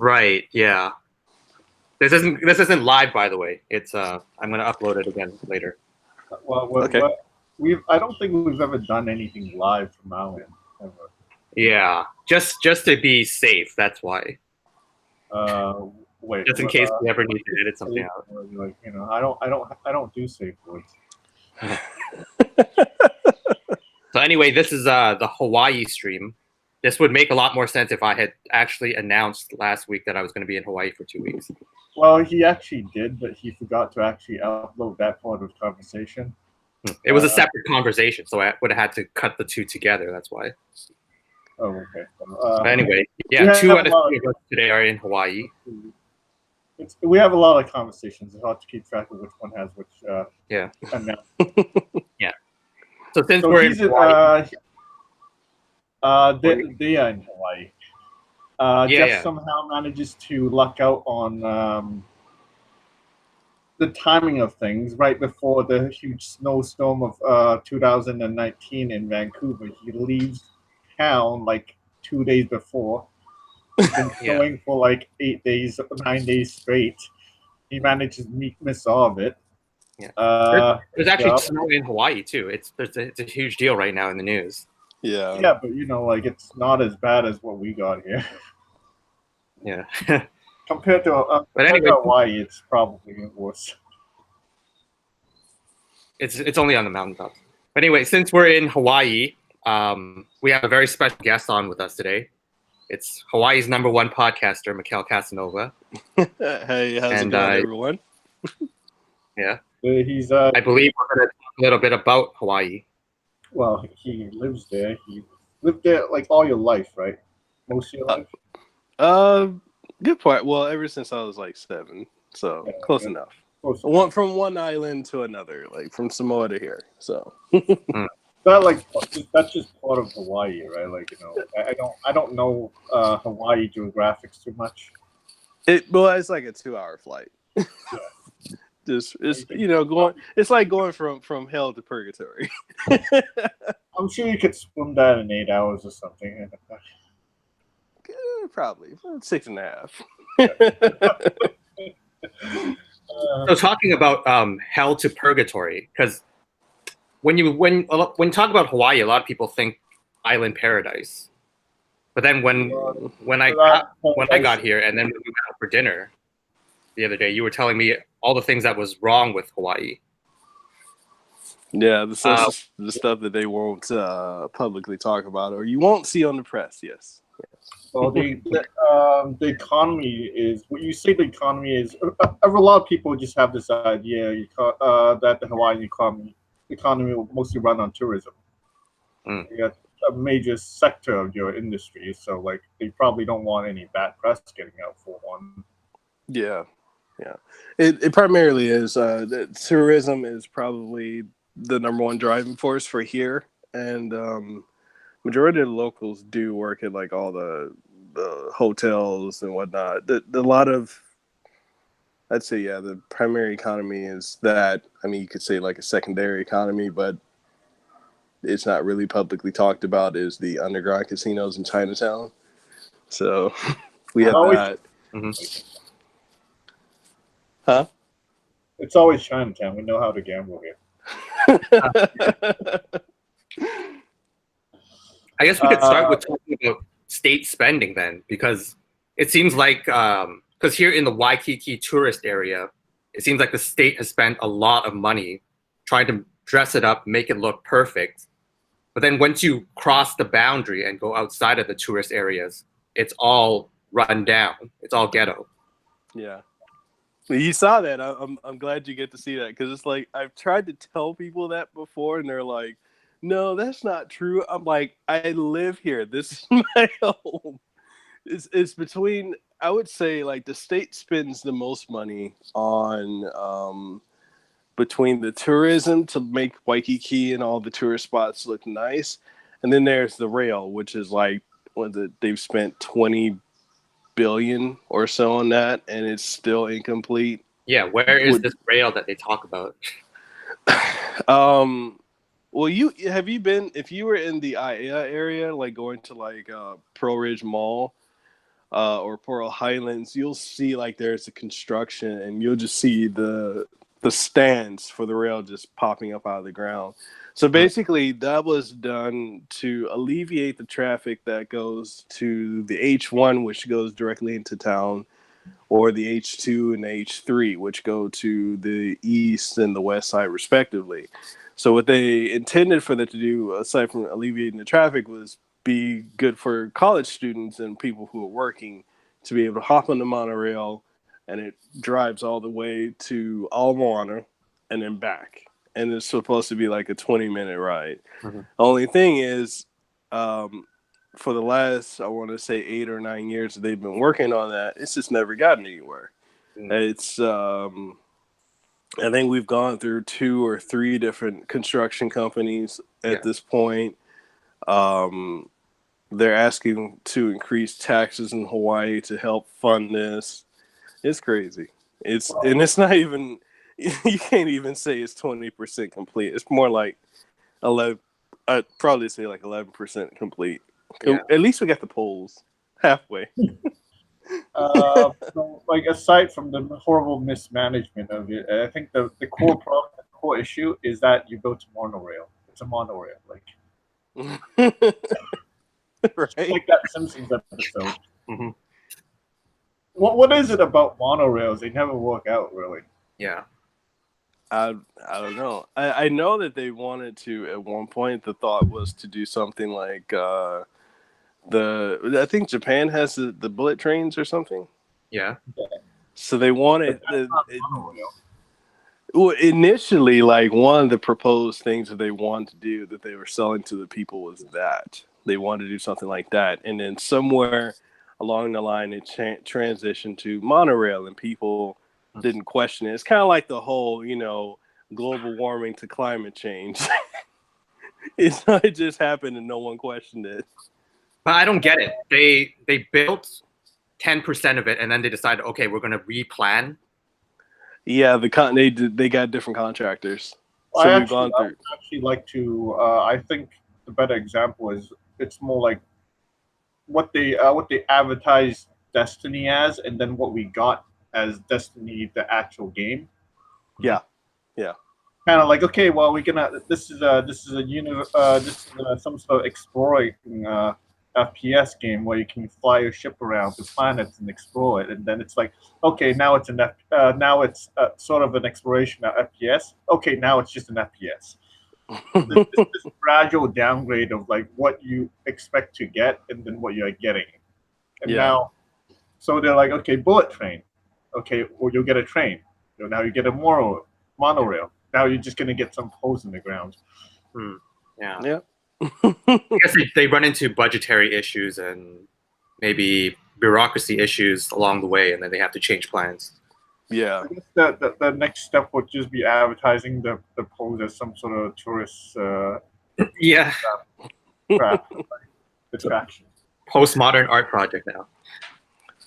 Right. Yeah. This isn't live, by the way. It's I'm gonna upload it again later. Well, Okay. I don't think we've ever done anything live from our end ever. Yeah. Just to be safe. That's why. Wait. Just in case we ever need to edit something out. Like, I don't do safe words. So anyway, this is the Hawaii stream. This would make a lot more sense if I had actually announced last week that I was going to be in Hawaii for 2 weeks. Well, he actually did, but he forgot to actually upload that part of the conversation. It was a separate conversation, so I would have had to cut the two together. That's why. Oh, okay. But anyway, yeah, 2 out of 3 of us today are in Hawaii. We have a lot of conversations. It's hard to keep track of which one has which. Yeah. Yeah. So since we're in Hawaii, they are in Hawaii. Jeff somehow manages to luck out on the timing of things right before the huge snowstorm of 2019 in Vancouver. He leaves town like 2 days before. He's been snowing for like 8 days, 9 days straight. He manages to miss all of it. Yeah. There's actually snow in Hawaii too. It's a huge deal right now in the news. Yeah, but like it's not as bad as what we got here. Yeah. Compared to Hawaii, it's probably worse. It's only on the mountaintops. But anyway, since we're in Hawaii, we have a very special guest on with us today. It's Hawaii's #1 podcaster, Mekel Kasanova. Hey, how's it going, everyone? Yeah. He's. I believe we're going to talk a little bit about Hawaii. Well, he lives there. He lived there like all your life, right? Most of your life. Good part. Well, ever since I was like 7, so close enough. From one island to another, like from Samoa to here. So. That's just part of Hawaii, right? Like I don't know Hawaii geographics too much. It's like a 2-hour flight. Yeah. It's going. It's like going from hell to purgatory. I'm sure you could swim that in 8 hours or something. Probably 6.5. So talking about hell to purgatory, because when you talk about Hawaii, a lot of people think island paradise. But then when I got here and then we went out for dinner the other day, you were telling me all the things that was wrong with Hawaii. Yeah, the stuff that they won't publicly talk about, or you won't see on the press. Yes. Well, the economy is what you say. The economy is. A lot of people just have this idea that the Hawaiian economy will mostly run on tourism. You got a major sector of your industry, so like they probably don't want any bad press getting out for one. Yeah. It primarily is. Tourism is probably the #1 driving force for here, and majority of the locals do work at like all the hotels and whatnot. A lot of, I'd say, the primary economy is that. I mean, you could say like a secondary economy, but it's not really publicly talked about, is the underground casinos in Chinatown. So we have that. Mm-hmm. Huh? It's always Chinatown. We know how to gamble here. I guess we could start with talking about state spending then, because it seems like because here in the Waikiki tourist area, it seems like the state has spent a lot of money trying to dress it up, make it look perfect. But then once you cross the boundary and go outside of the tourist areas, it's all run down. It's all ghetto. Yeah. You saw that. I'm glad you get to see that, because it's like I've tried to tell people that before, and they're like, "No, that's not true." I'm like, I live here. This is my home. It's between. I would say like the state spends the most money on between the tourism to make Waikiki and all the tourist spots look nice, and then there's the rail, which is like they've spent $20 billion or so on that, and it's still incomplete. Yeah, where is this rail that they talk about? Well, have you been, if you were in the Aiea area, like going to like Pearl Ridge Mall, or Coral Highlands, you'll see like there's a construction, and you'll just see the stands for the rail just popping up out of the ground. So basically, that was done to alleviate the traffic that goes to the H1, which goes directly into town, or the H2 and the H3, which go to the east and the west side, respectively. So what they intended for that to do, aside from alleviating the traffic, was be good for college students and people who are working to be able to hop on the monorail, and it drives all the way to Almoana and then back. And it's supposed to be like a 20-minute ride. Mm-hmm. Only thing is, for the last, I want to say 8 or 9 years they've been working on that, it's just never gotten anywhere. Mm-hmm. It's, I think we've gone through 2 or 3 different construction companies at this point. They're asking to increase taxes in Hawaii to help fund this. It's crazy. And it's not even, you can't even say it's 20% complete. It's more like 11. I'd probably say like 11% complete. Yeah. At least we got the poles halfway. So, like, aside from the horrible mismanagement of it, I think the core problem, the core issue is that you go to monorail. It's a monorail, like right, like that Simpsons episode. Mm-hmm. What is it about monorails? They never work out, really. Yeah. I don't know. I know that they wanted to at one point. The thought was to do something like I think Japan has the bullet trains or something. Yeah. So they wanted well, initially, like one of the proposed things that they wanted to do that they were selling to the people was that they wanted to do something like that, and then somewhere along the line it transitioned to monorail, and people didn't question it. It's kind of like the whole, global warming to climate change. It just happened and no one questioned it. But I don't get it. They built 10% of it, and then they decided, okay, we're going to replan. Yeah, they got different contractors. Well, so I would actually like to. I think the better example is it's more like what they advertised Destiny as, and then what we got as Destiny, the actual game. Yeah. Kind of like, okay, well, this is some sort of exploring FPS game where you can fly your ship around the planets and explore it, and then it's like, okay, now it's sort of an exploration FPS. Okay, now it's just an FPS. this gradual downgrade of like what you expect to get and then what you're getting, and now, so they're like, okay, bullet train, okay, well, you'll get a train. So now you get a monorail. Now you're just gonna get some holes in the ground. Yeah. I guess they run into budgetary issues and maybe bureaucracy issues along the way, and then they have to change plans. Yeah. I guess the next step would just be advertising the pose as some sort of tourist attraction. Postmodern art project now.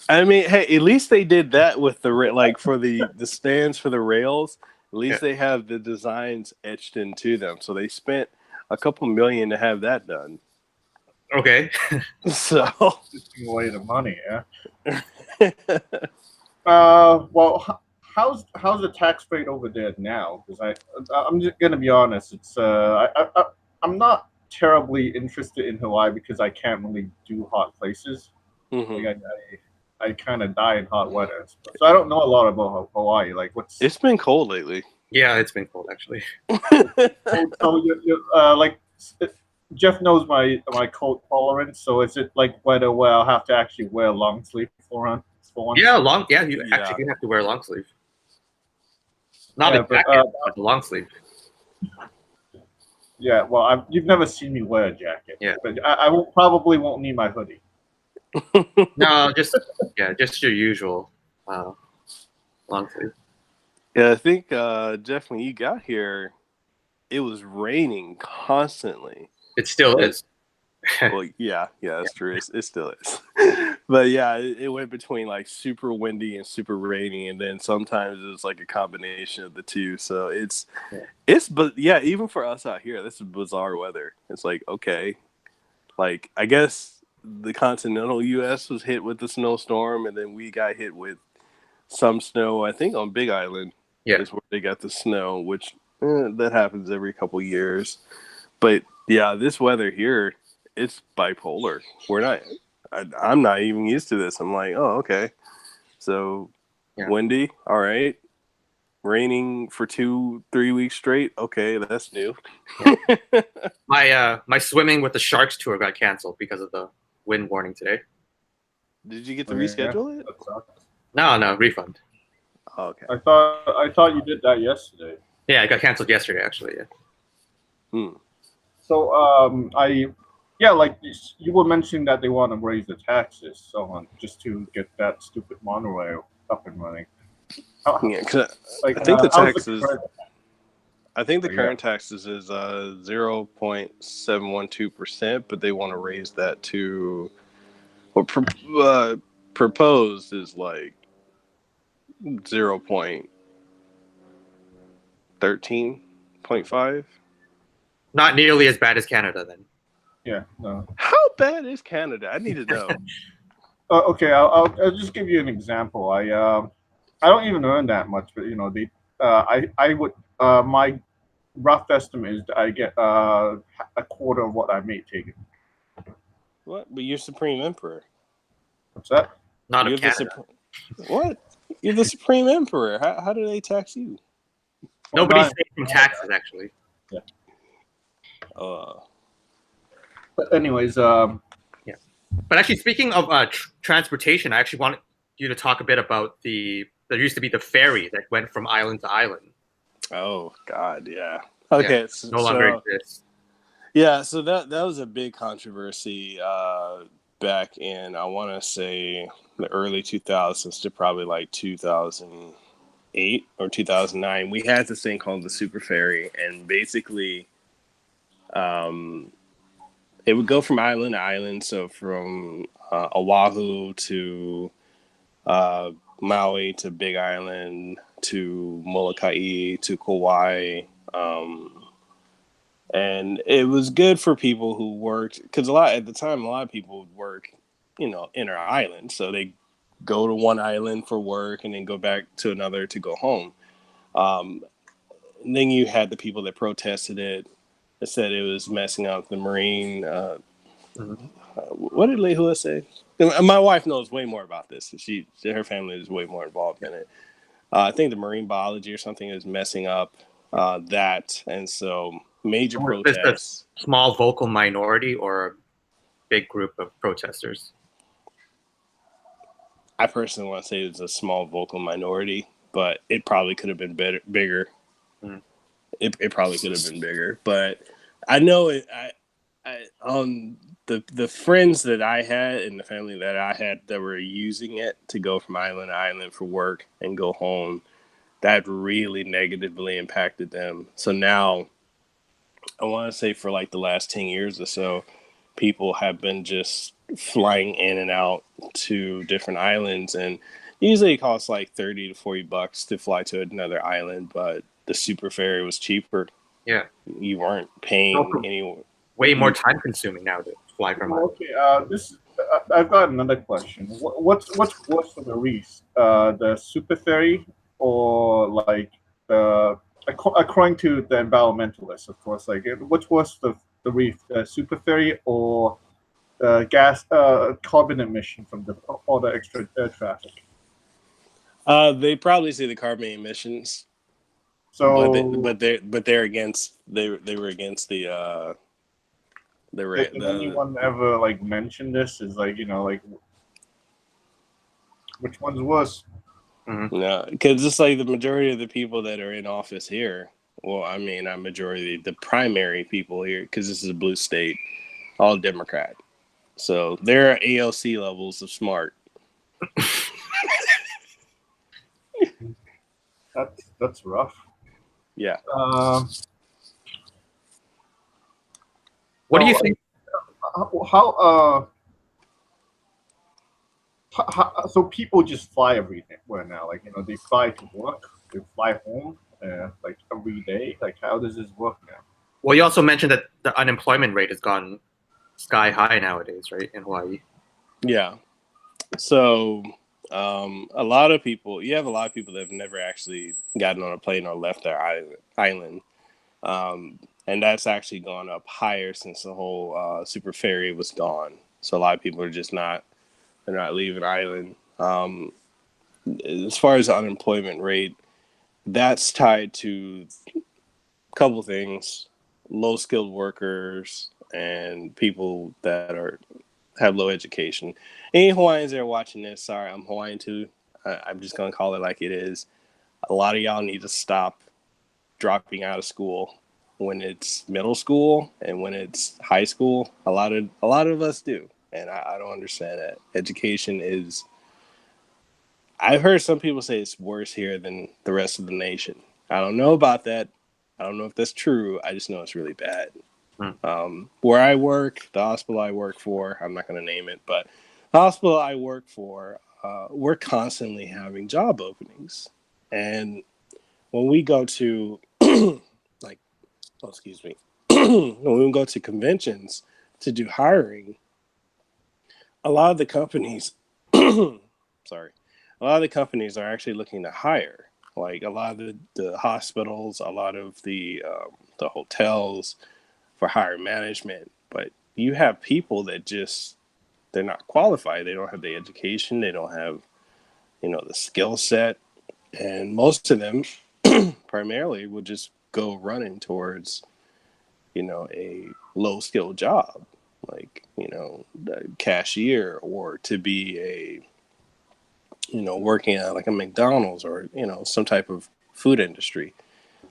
I mean, hey, at least they did that with for the stands for the rails. At least they have the designs etched into them. So they spent a couple million to have that done. Okay. So just away the money, yeah. Well, how's the tax rate over there now? Because I'm just gonna be honest. It's I'm not terribly interested in Hawaii because I can't really do hot places. Mm-hmm. Like I kind of die in hot weather, so I don't know a lot about Hawaii. Like, it's been cold lately. Yeah, it's been cold actually. So like Jeff knows my cold tolerance. So is it like weather where I'll have to actually wear long sleeve for once? Yeah, you actually have to wear a long sleeve. Not a jacket, but a long sleeve. Yeah, well, you've never seen me wear a jacket. Yeah, but I probably won't need my hoodie. No, just your usual long sleeve. Yeah, I think Jeff, when you got here, it was raining constantly. It still is. Well, yeah, that's true. It still is. But yeah, it went between like super windy and super rainy, and then sometimes it's like a combination of the two. So but yeah, even for us out here, this is bizarre weather. It's like, okay, like I guess the continental U.S. was hit with the snowstorm, and then we got hit with some snow. I think on Big Island is where they got the snow, which that happens every couple years. But yeah, this weather here, it's bipolar. I'm not even used to this. I'm like, oh, okay. So windy, all right. Raining for 2-3 weeks straight. Okay, that's new. My swimming with the sharks tour got canceled because of the wind warning today. Did you get to reschedule it? No, refund. Oh, okay. I thought you did that yesterday. Yeah, it got canceled yesterday, actually. Yeah. So like you were mentioning that they want to raise the taxes, so on, just to get that stupid monorail up and running. Yeah, I think the taxes. I think the current taxes is 0.712%, but they want to raise that to what proposed is like 0.13.5. Not nearly as bad as Canada, then. Yeah. No. How bad is Canada? I need to know. Okay, I'll just give you an example. I don't even earn that much, but I would my rough estimate is that I get a quarter of what I make taken. What? But you're Supreme Emperor. What's that? Not of Canada. What? You're the Supreme Emperor. How do they tax you? Nobody's saved from taxes, actually. Yeah. But anyways, But actually, speaking of transportation, I actually wanted you to talk a bit about there used to be the ferry that went from island to island. Oh God, yeah. Okay, yeah, no longer exists. Yeah, so that was a big controversy back in, I want to say, the early 2000s to probably like 2008 or 2009. We had this thing called the Superferry, and basically, it would go from island to island. So from Oahu to Maui to Big Island to Molokai to Kauai. And it was good for people who worked, because at the time, a lot of people would work, inner island. So they go to one island for work and then go back to another to go home. Then you had the people that protested it, that said it was messing up the marine. What did Lehua say? My wife knows way more about this. Her family is way more involved in it. I think the marine biology or something is messing up that, and so major protests. A small vocal minority or a big group of protesters? I personally want to say it's a small vocal minority, but it probably could have been bigger. It probably could have been bigger, but I know it. The friends that I had and the family that I had that were using it to go from island to island for work and go home, that really negatively impacted them. So now, I want to say for like the last 10 years or so, people have been just flying in and out to different islands, and usually it costs like $30 to $40 to fly to another island, but the Superferry was cheaper. Yeah. You weren't paying any. Way more time consuming now to fly from island. Okay, I've got another question. What's worse for the reefs? The Superferry or like according to the environmentalists, of course, like what's worse for the reef, the Superferry or gas carbon emission from all the extra air traffic? They probably say the carbon emissions. So, they're against. They were against the. Did anyone ever like mention this? Is like like which one's worse? No, because it's like the majority of the people that are in office here. Well, I mean, not majority, the primary people here, because this is a blue state, all Democrat. So they're AOC levels of smart. That's rough. Yeah. What do you think? How so people just fly everywhere now? Like they fly to work, they fly home, like every day. Like how does this work now? Well, you also mentioned that the unemployment rate has gone sky high nowadays, right, in Hawaii. Yeah. So a lot of people, you have a lot of people that have never actually gotten on a plane or left their island. And that's actually gone up higher since the whole Superferry was gone. So a lot of people are just they're not leaving island. As far as the unemployment rate, that's tied to a couple things: low skilled workers and people that have low education. Any Hawaiians that are watching this, sorry, I'm Hawaiian too. I'm just gonna call it like it is. A lot of y'all need to stop dropping out of school when it's middle school and when it's high school. A lot of us do, and I don't understand that. Education is. I've heard some people say it's worse here than the rest of the nation. I don't know about that. I don't know if that's true. I just know it's really bad. Where I work, the hospital I work for, I'm not going to name it, but the hospital I work for, we're constantly having job openings. And when we go to, like, oh, excuse me, when we go to conventions to do hiring, a lot of the companies, sorry, a lot of the companies are actually looking to hire. Like a lot of the hospitals, a lot of the hotels for higher management. But you have people that they're not qualified. They don't have the education. They don't have, the skill set. And most of them primarily will just go running towards, a low skilled job, like, a cashier, or to be working at like a McDonald's or, some type of food industry.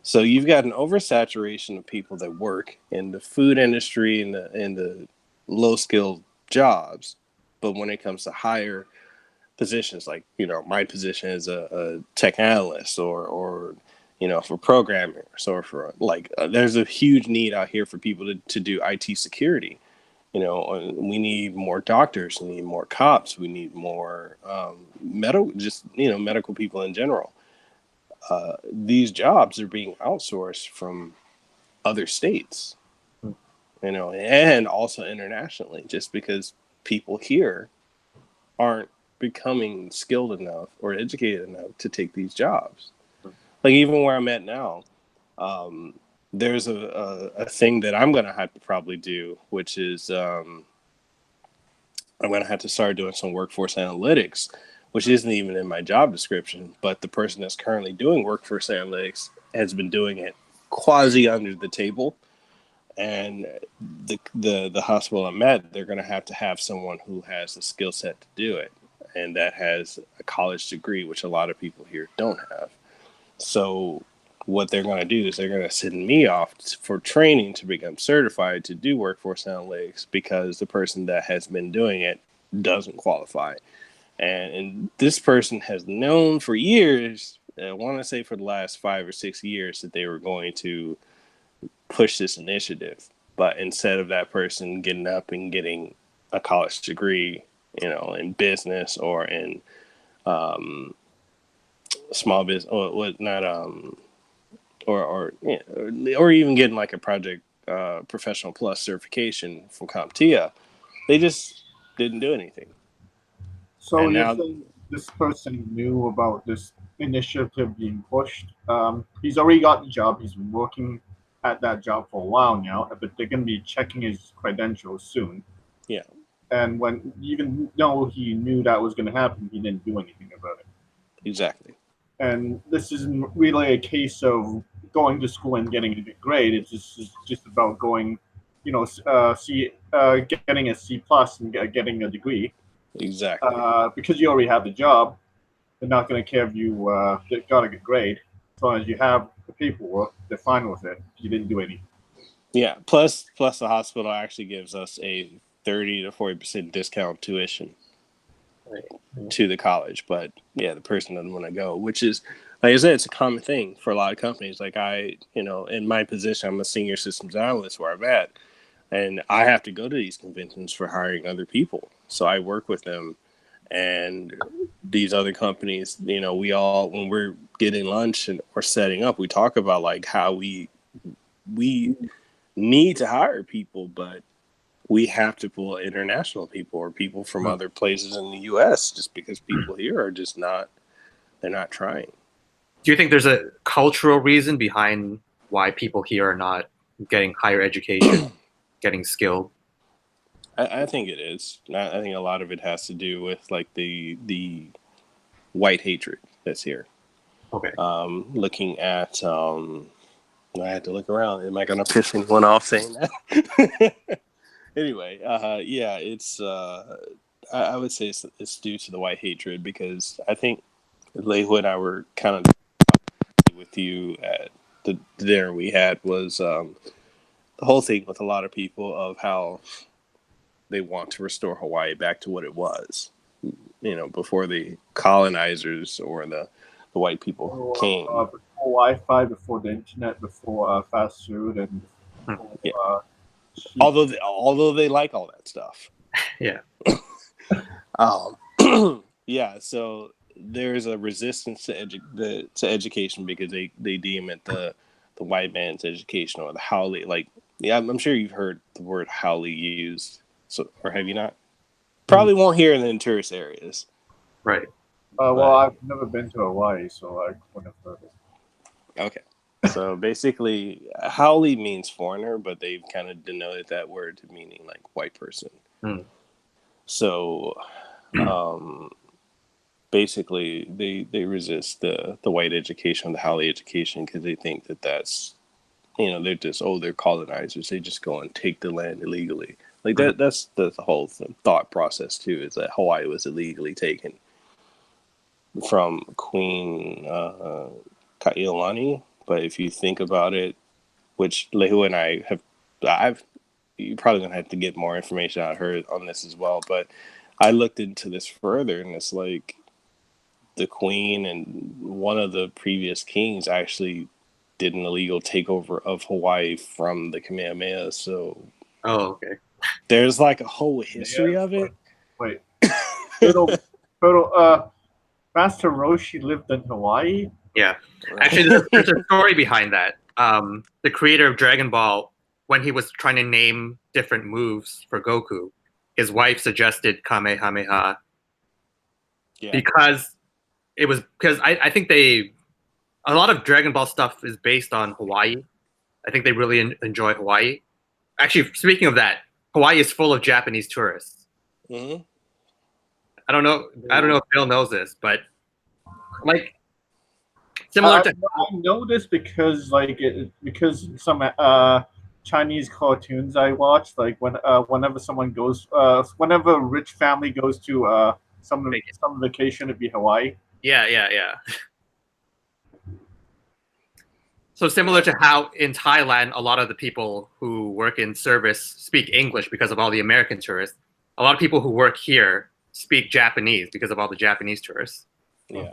So you've got an oversaturation of people that work in the food industry and the low skilled jobs. But when it comes to higher positions, like, my position is a tech analyst or for programmers or for like, there's a huge need out here for people to do IT security. We need more doctors, we need more cops, we need more medical people in general. These jobs are being outsourced from other states, and also internationally, just because people here aren't becoming skilled enough or educated enough to take these jobs. Like even where I'm at now, there's a thing that I'm going to have to probably do, which is I'm going to have to start doing some workforce analytics, which isn't even in my job description. But the person that's currently doing workforce analytics has been doing it quasi under the table. And the hospital I'm at, they're going to have someone who has the skill set to do it, and that has a college degree, which a lot of people here don't have. So what they're going to do is they're going to send me off for training to become certified to do workforce analytics, because the person that has been doing it doesn't qualify. And this person has known for years, I want to say for the last 5 or 6 years, that they were going to push this initiative. But instead of that person getting up and getting a college degree, in business or in small business, or even getting like a project professional plus certification from CompTIA, they just didn't do anything. So you're saying this person knew about this initiative being pushed? He's already got the job. He's been working at that job for a while now, but they're going to be checking his credentials soon. Yeah. And even though he knew that was going to happen, he didn't do anything about it. Exactly. And this isn't really a case of going to school and getting a good grade. It's just about going, getting a C plus and getting a degree. Exactly. Because you already have the job, they're not going to care if you got a good grade. As long as you have the paperwork, they're fine with it. You didn't do anything. Yeah. Plus, the hospital actually gives us a 30 to 40% discount tuition to the college. But yeah, the person doesn't want to go, which is, like I said, it's a common thing for a lot of companies. Like in my position, I'm a senior systems analyst where I'm at, and I have to go to these conventions for hiring other people. So I work with them, and these other companies, we all, when we're getting lunch or setting up, we talk about like how we need to hire people, but we have to pull international people or people from other places in the U.S. just because people here are just not, they're not trying. Do you think there's a cultural reason behind why people here are not getting higher education, getting skilled? I think it is. I think a lot of it has to do with like the white hatred that's here. Okay. Looking at, I had to look around. Am I going to piss anyone off saying that? Anyway, yeah, it's. I would say it's due to the white hatred because I think Lehu and I were kind of with you at the dinner we had was the whole thing with a lot of people of how they want to restore Hawaii back to what it was, you know, before the colonizers or the white people came. Before Wi-Fi, before the internet, before fast food, and before, although they like all that stuff. Yeah. Yeah. So there's a resistance to education because they deem it the white man's education or the haole. Like, yeah, I'm sure you've heard the word haole used. So, or have you not? Probably won't hear it in tourist areas. Right. Well, I've never been to Hawaii, so I wouldn't have heard it. Okay. So basically, haole means foreigner, but they've kind of denoted that word to meaning like white person. So basically, they resist the white education, the haole education, because they think that that's, you know, they're just, they're colonizers. They just go and take the land illegally. Like that's the whole thought process too, is that Hawaii was illegally taken from Queen Ka'iolani. But if you think about it, which Lehu and I you're probably gonna have to get more information out of her on this as well. But I looked into this further, and it's like the Queen and one of the previous kings actually did an illegal takeover of Hawaii from the Kamehameha. So, okay. There's like a whole history of it. Wait, Master Roshi lived in Hawaii? Yeah. Actually, there's a story behind that. The creator of Dragon Ball, when he was trying to name different moves for Goku, his wife suggested Kamehameha. Yeah. Because I think a lot of Dragon Ball stuff is based on Hawaii. I think they really enjoy Hawaii. Actually, speaking of that, Hawaii is full of Japanese tourists. Mm-hmm. I don't know if Bill knows this, but like similar to I know this because because some Chinese cartoons I watch, like whenever someone goes, whenever a rich family goes to some vacation, it'd be Hawaii. Yeah. So similar to how in Thailand, a lot of the people who work in service speak English because of all the American tourists. A lot of people who work here speak Japanese because of all the Japanese tourists. Yeah,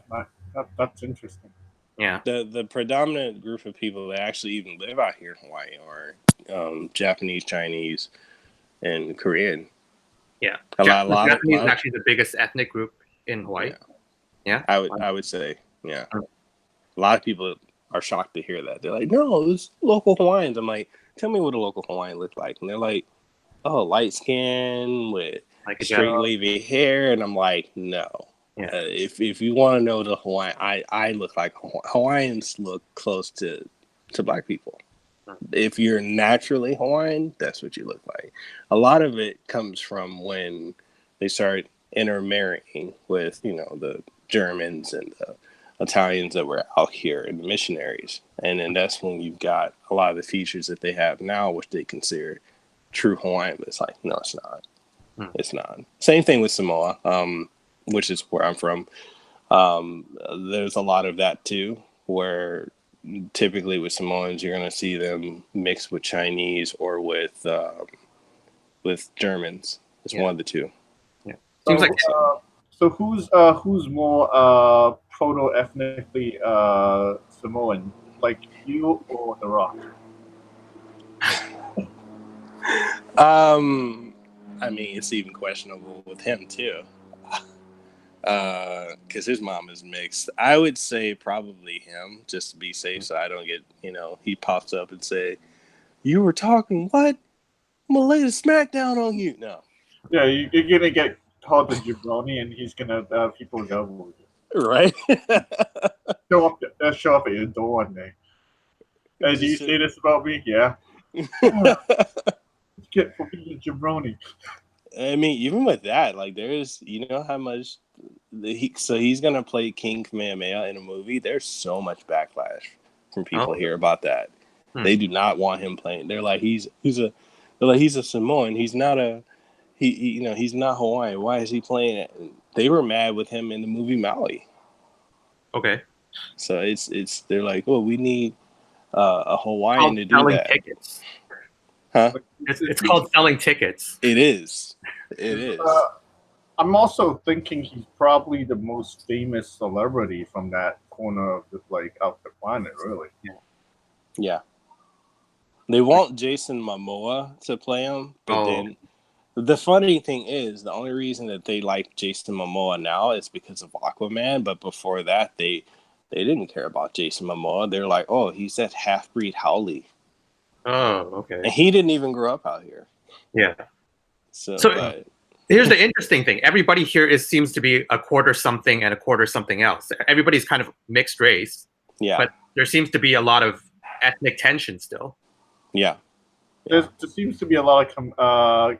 that's interesting. Yeah, the predominant group of people that actually even live out here in Hawaii are Japanese, Chinese, and Korean. Yeah, Japanese is actually the biggest ethnic group in Hawaii. Yeah, I would say, yeah. A lot of people are shocked to hear that. They're like, no, it's local Hawaiians. I'm like, tell me what a local Hawaiian looks like. And they're like, oh, light skin with like straight wavy hair. And I'm like, no. Yeah. If you want to know the Hawaiian, I look like Hawaiians look close to black people. If you're naturally Hawaiian, that's what you look like. A lot of it comes from when they start intermarrying with, you know, the Germans and the Italians that were out here and the missionaries. And then that's when you've got a lot of the features that they have now, which they consider true Hawaiian. But it's like, no, it's not. It's not. Same thing with Samoa, which is where I'm from. There's a lot of that too, where typically with Samoans, you're going to see them mixed with Chinese or with Germans. It's one of the two. Yeah. Seems like so who's more proto-ethnically Samoan, like you or The Rock? I mean, it's even questionable with him too, because his mom is mixed. I would say probably him, just to be safe, so I don't get, he pops up and say, "You were talking what? I'm gonna lay the smackdown on you. No. Yeah, you're gonna get called the jabroni, and he's gonna people go right. show up at your door one day. Hey, do you say this about me? Yeah. Get for being a jabroni. I mean, even with that, like, there's, how much he's gonna play King Kamehameha in a movie. There's so much backlash from people here about that. They do not want him playing. They're like, he's a Samoan. He's not he's not Hawaiian. Why is he playing it? And they were mad with him in the movie Maui. Okay. So they're like, well, we need a Hawaiian to do that. Tickets. Huh? It's called selling tickets. It is. It is. I'm also thinking he's probably the most famous celebrity from that corner of the planet, really. Yeah. They want Jason Momoa to play him, but then the funny thing is, the only reason that they like Jason Momoa now is because of Aquaman, but before that, they didn't care about Jason Momoa. They're like, oh, he's that half-breed Howley. Oh, okay. And he didn't even grow up out here. Yeah. So here's the interesting thing. Everybody here seems to be a quarter something and a quarter something else. Everybody's kind of mixed race. Yeah. But there seems to be a lot of ethnic tension still. Yeah. There seems to be a lot of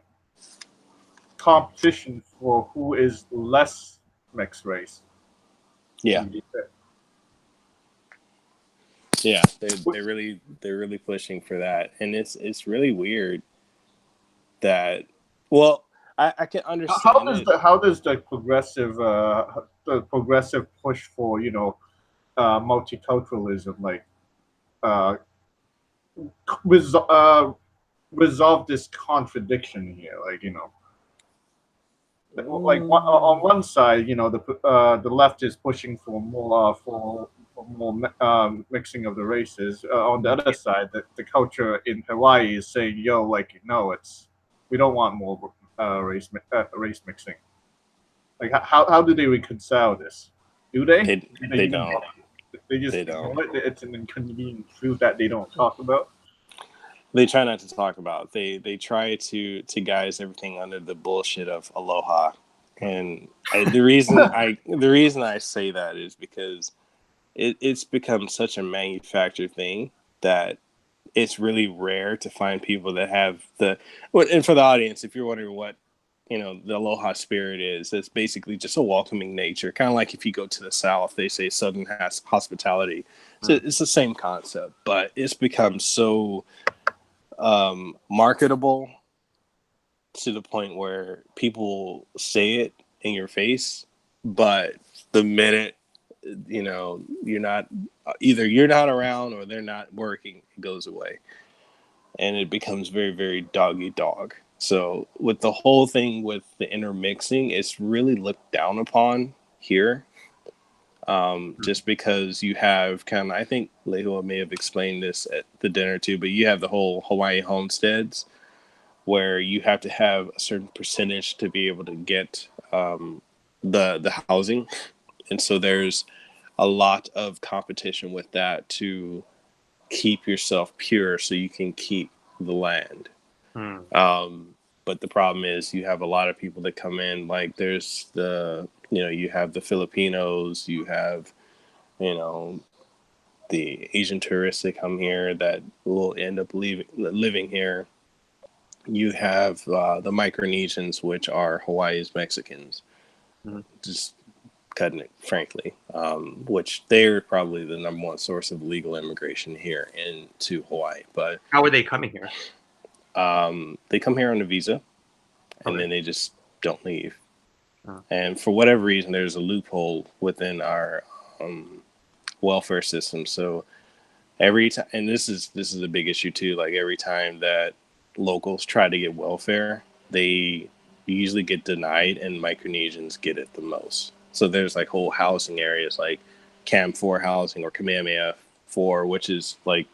competition for who is less mixed race. Yeah. Yeah, they're really pushing for that, and it's really weird that. Well, I can understand. How does the progressive push for multiculturalism resolve this contradiction here? On one side, the left is pushing for more mixing of the races. On the other side, the culture in Hawaii is saying, no, we don't want more race mixing. How do they reconcile this? Do they? They don't. They just don't. It's an inconvenient truth that they don't talk about. They try not to talk about. They try to guise everything under the bullshit of Aloha, and the reason I say that is because it's become such a manufactured thing that it's really rare to find people that have and for the audience, if you're wondering what the Aloha spirit is, it's basically just a welcoming nature, kind of like if you go to the South, they say Southern hospitality. So it's the same concept, but it's become so marketable to the point where people say it in your face, but the minute you're not around or they're not working, it goes away, and it becomes very, very dog eat dog. So with the whole thing with the intermixing, it's really looked down upon here, just because you have kind of, I think Lehua may have explained this at the dinner too, but you have the whole Hawaii homesteads where you have to have a certain percentage to be able to get the housing. And so there's a lot of competition with that to keep yourself pure so you can keep the land. But the problem is you have a lot of people that come in, like there's you have the Filipinos, you have, the Asian tourists that come here that will end up living here. You have the Micronesians, which are Hawaii's Mexicans. Just cutting it frankly, which they're probably the number one source of legal immigration here into Hawaii. But how are they coming here? They come here on a visa, and then they just don't leave. And for whatever reason, there's a loophole within our welfare system. So every time, and this is a big issue too. Like every time that locals try to get welfare, they usually get denied, and Micronesians get it the most. So there's like whole housing areas like Cam 4 housing or Kamehameha 4, which is like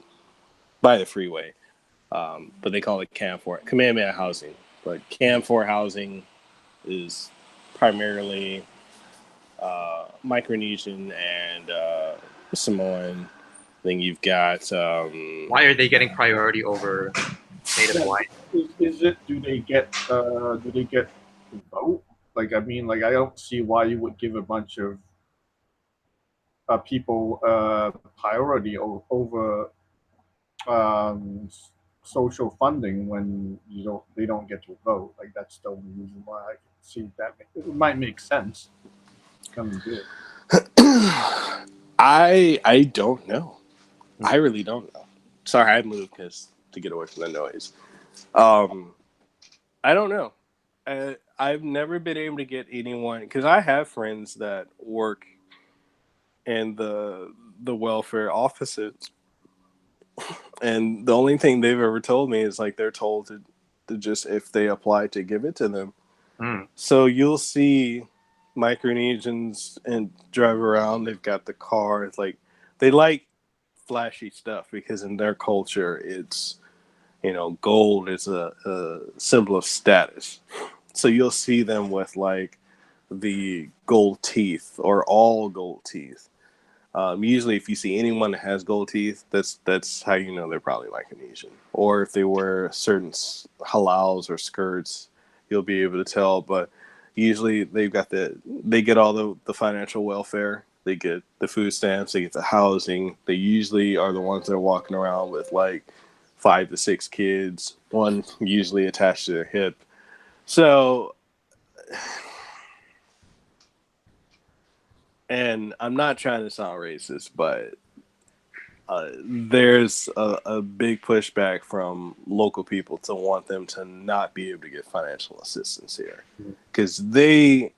by the freeway. But they call it Cam 4 Kamehameha housing. But Cam 4 housing is primarily Micronesian and Samoan. Then you've got why are they getting priority over Native Hawaiian. Is it? Do they get to vote? Like, I mean, like, I don't see why you would give a bunch of people priority over social funding when they don't get to vote. Like, that's the only reason why I can see that it might make sense. Come and do it. I don't know. I really don't know. Sorry, I moved to get away from the noise. I don't know. I've never been able to get anyone, because I have friends that work in the welfare offices, and the only thing they've ever told me is like they're told to just, if they apply, to give it to them. So you'll see Micronesians and drive around. They've got the car. It's like they like flashy stuff because in their culture, it's, gold is a symbol of status. So you'll see them with like the gold teeth or all gold teeth. Usually, if you see anyone that has gold teeth, that's how you know they're probably Micronesian. Or if they wear certain halaus or skirts, you'll be able to tell. But usually, they get all the financial welfare. They get the food stamps. They get the housing. They usually are the ones that are walking around with like 5 to 6 kids, one usually attached to their hip. So, and I'm not trying to sound racist, but there's a big pushback from local people to want them to not be able to get financial assistance here. Because they,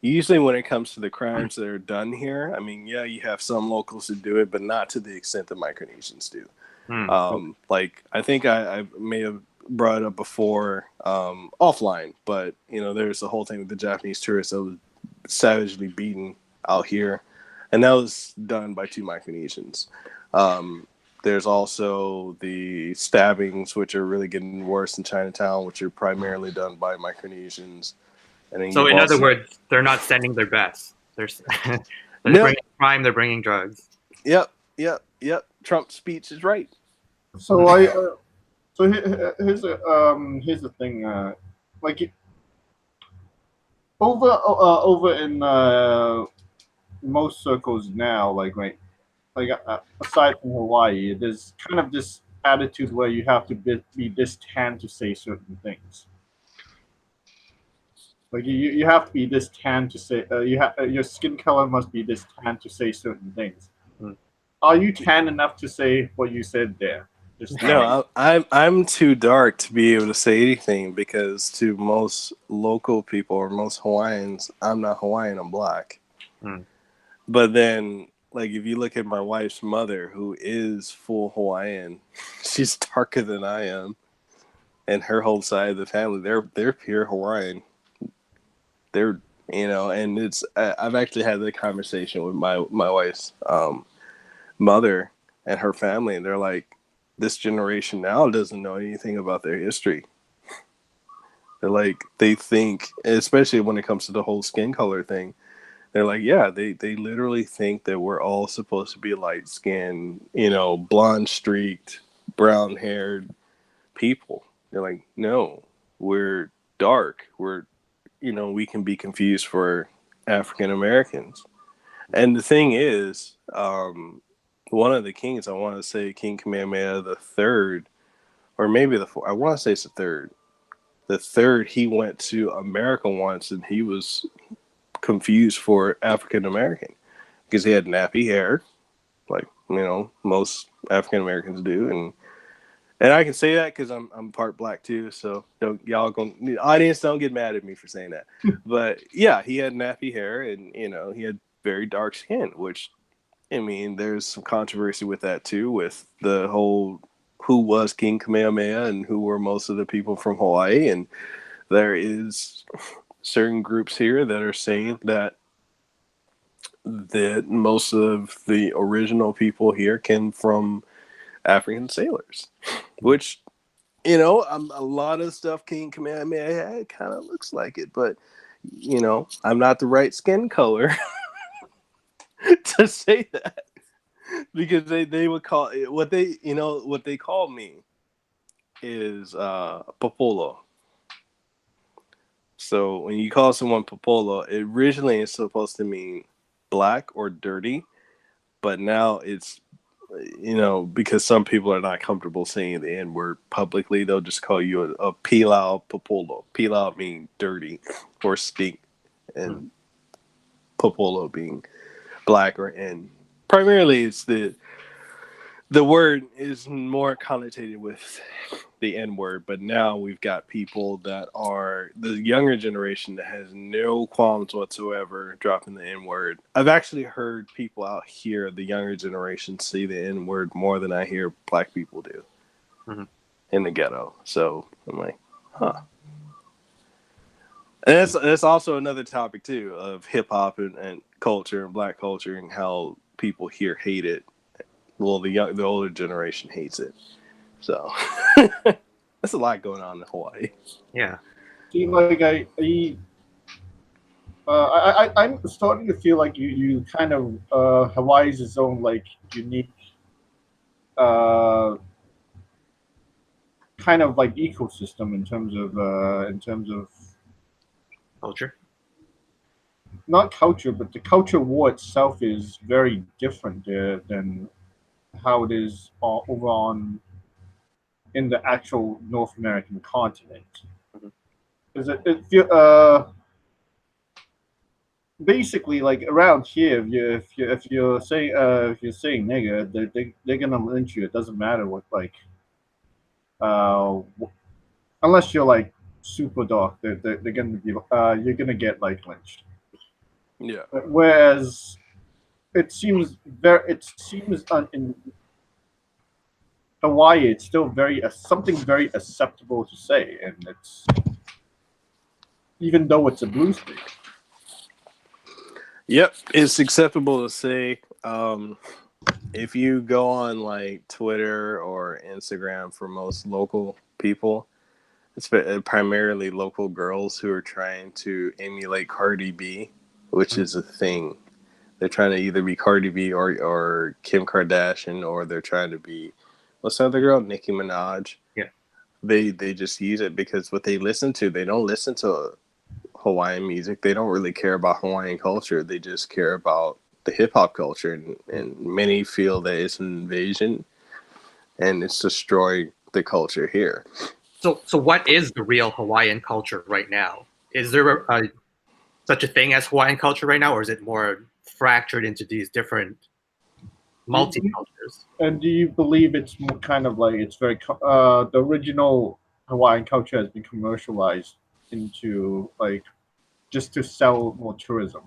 usually when it comes to the crimes that are done here, I mean, yeah, you have some locals who do it, but not to the extent that Micronesians do. Like, I think I may have brought it up before offline, but, there's the whole thing with the Japanese tourists that was savagely beaten out here, and that was done by 2 Micronesians. There's also the stabbings, which are really getting worse in Chinatown, which are primarily done by Micronesians. And then So in other words, they're not sending their best. They're bringing crime. They're bringing drugs. Yep. Trump's speech is right. So here's the thing. Like, over in most circles now, like aside from Hawaii, there's kind of this attitude where you have to be this tan to say certain things. Like, you have to be this tan to say your skin color must be this tan to say certain things. Are you tan enough to say what you said there? No, I'm too dark to be able to say anything, because to most local people or most Hawaiians, I'm not Hawaiian, I'm black. But then, like, if you look at my wife's mother, who is full Hawaiian, she's darker than I am, and her whole side of the family, they're pure Hawaiian. They're, and it's, I've actually had that conversation with my wife's mother and her family, and they're like, this generation now doesn't know anything about their history. They're like, they think, especially when it comes to the whole skin color thing, they're like, yeah, they literally think that we're all supposed to be light skinned, blonde streaked, brown haired people. They're like, no, we're dark. We're, we can be confused for African Americans. And the thing is, one of the kings, I want to say King Kamehameha the Third, or maybe the fourth, I want to say it's the third. The third, he went to America once, and he was confused for African American because he had nappy hair, like most African Americans do, and I can say that because I'm part black too. So the audience don't get mad at me for saying that. But yeah, he had nappy hair, and he had very dark skin, which, I mean, there's some controversy with that too, with the whole who was King Kamehameha and who were most of the people from Hawaii. And there is certain groups here that are saying that most of the original people here came from African sailors, which, a lot of stuff King Kamehameha had kind of looks like it, but, I'm not the right skin color to say that. Because they would call it what they called me is popolo. So when you call someone popolo, it originally is supposed to mean black or dirty, but now it's, because some people are not comfortable saying the N word publicly, they'll just call you a pilau popolo. Pilau meaning dirty or stink, and popolo being black or N. Primarily, it's the word is more connotated with the N word, but now we've got people that are the younger generation that has no qualms whatsoever dropping the N word. I've actually heard people out here, the younger generation, say the N word more than I hear black people do in the ghetto. So I'm like, huh. And that's also another topic too of hip hop and culture and black culture and how people here hate it. Well, the older generation hates it. So that's a lot going on in Hawaii. Yeah. See, like I'm starting to feel like you kind of Hawaii's its own like unique kind of like ecosystem in terms of Culture. not culture, but the culture war itself is very different than how it is over on in the actual North American continent. Because it feel basically like around here, if you're saying nigga, they're gonna lynch you. It doesn't matter what like uh, unless you're like super dark, they're gonna be you're gonna get like lynched. Yeah. Whereas it seems in Hawaii, it's still very something very acceptable to say, and it's even though it's a blue state. Yep, it's acceptable to say. If you go on like Twitter or Instagram for most local people, it's primarily local girls who are trying to emulate Cardi B, which is a thing. They're trying to either be Cardi B or Kim Kardashian, or they're trying to be, what's the other girl? Nicki Minaj. Yeah. They just use it because what they listen to, they don't listen to Hawaiian music. They don't really care about Hawaiian culture. They just care about the hip hop culture, and many feel that it's an invasion and it's destroying the culture here. So what is the real Hawaiian culture right now? Is there such a thing as Hawaiian culture right now, or is it more fractured into these different multicultures? And do you believe it's more kind of like it's very the original Hawaiian culture has been commercialized into like just to sell more tourism?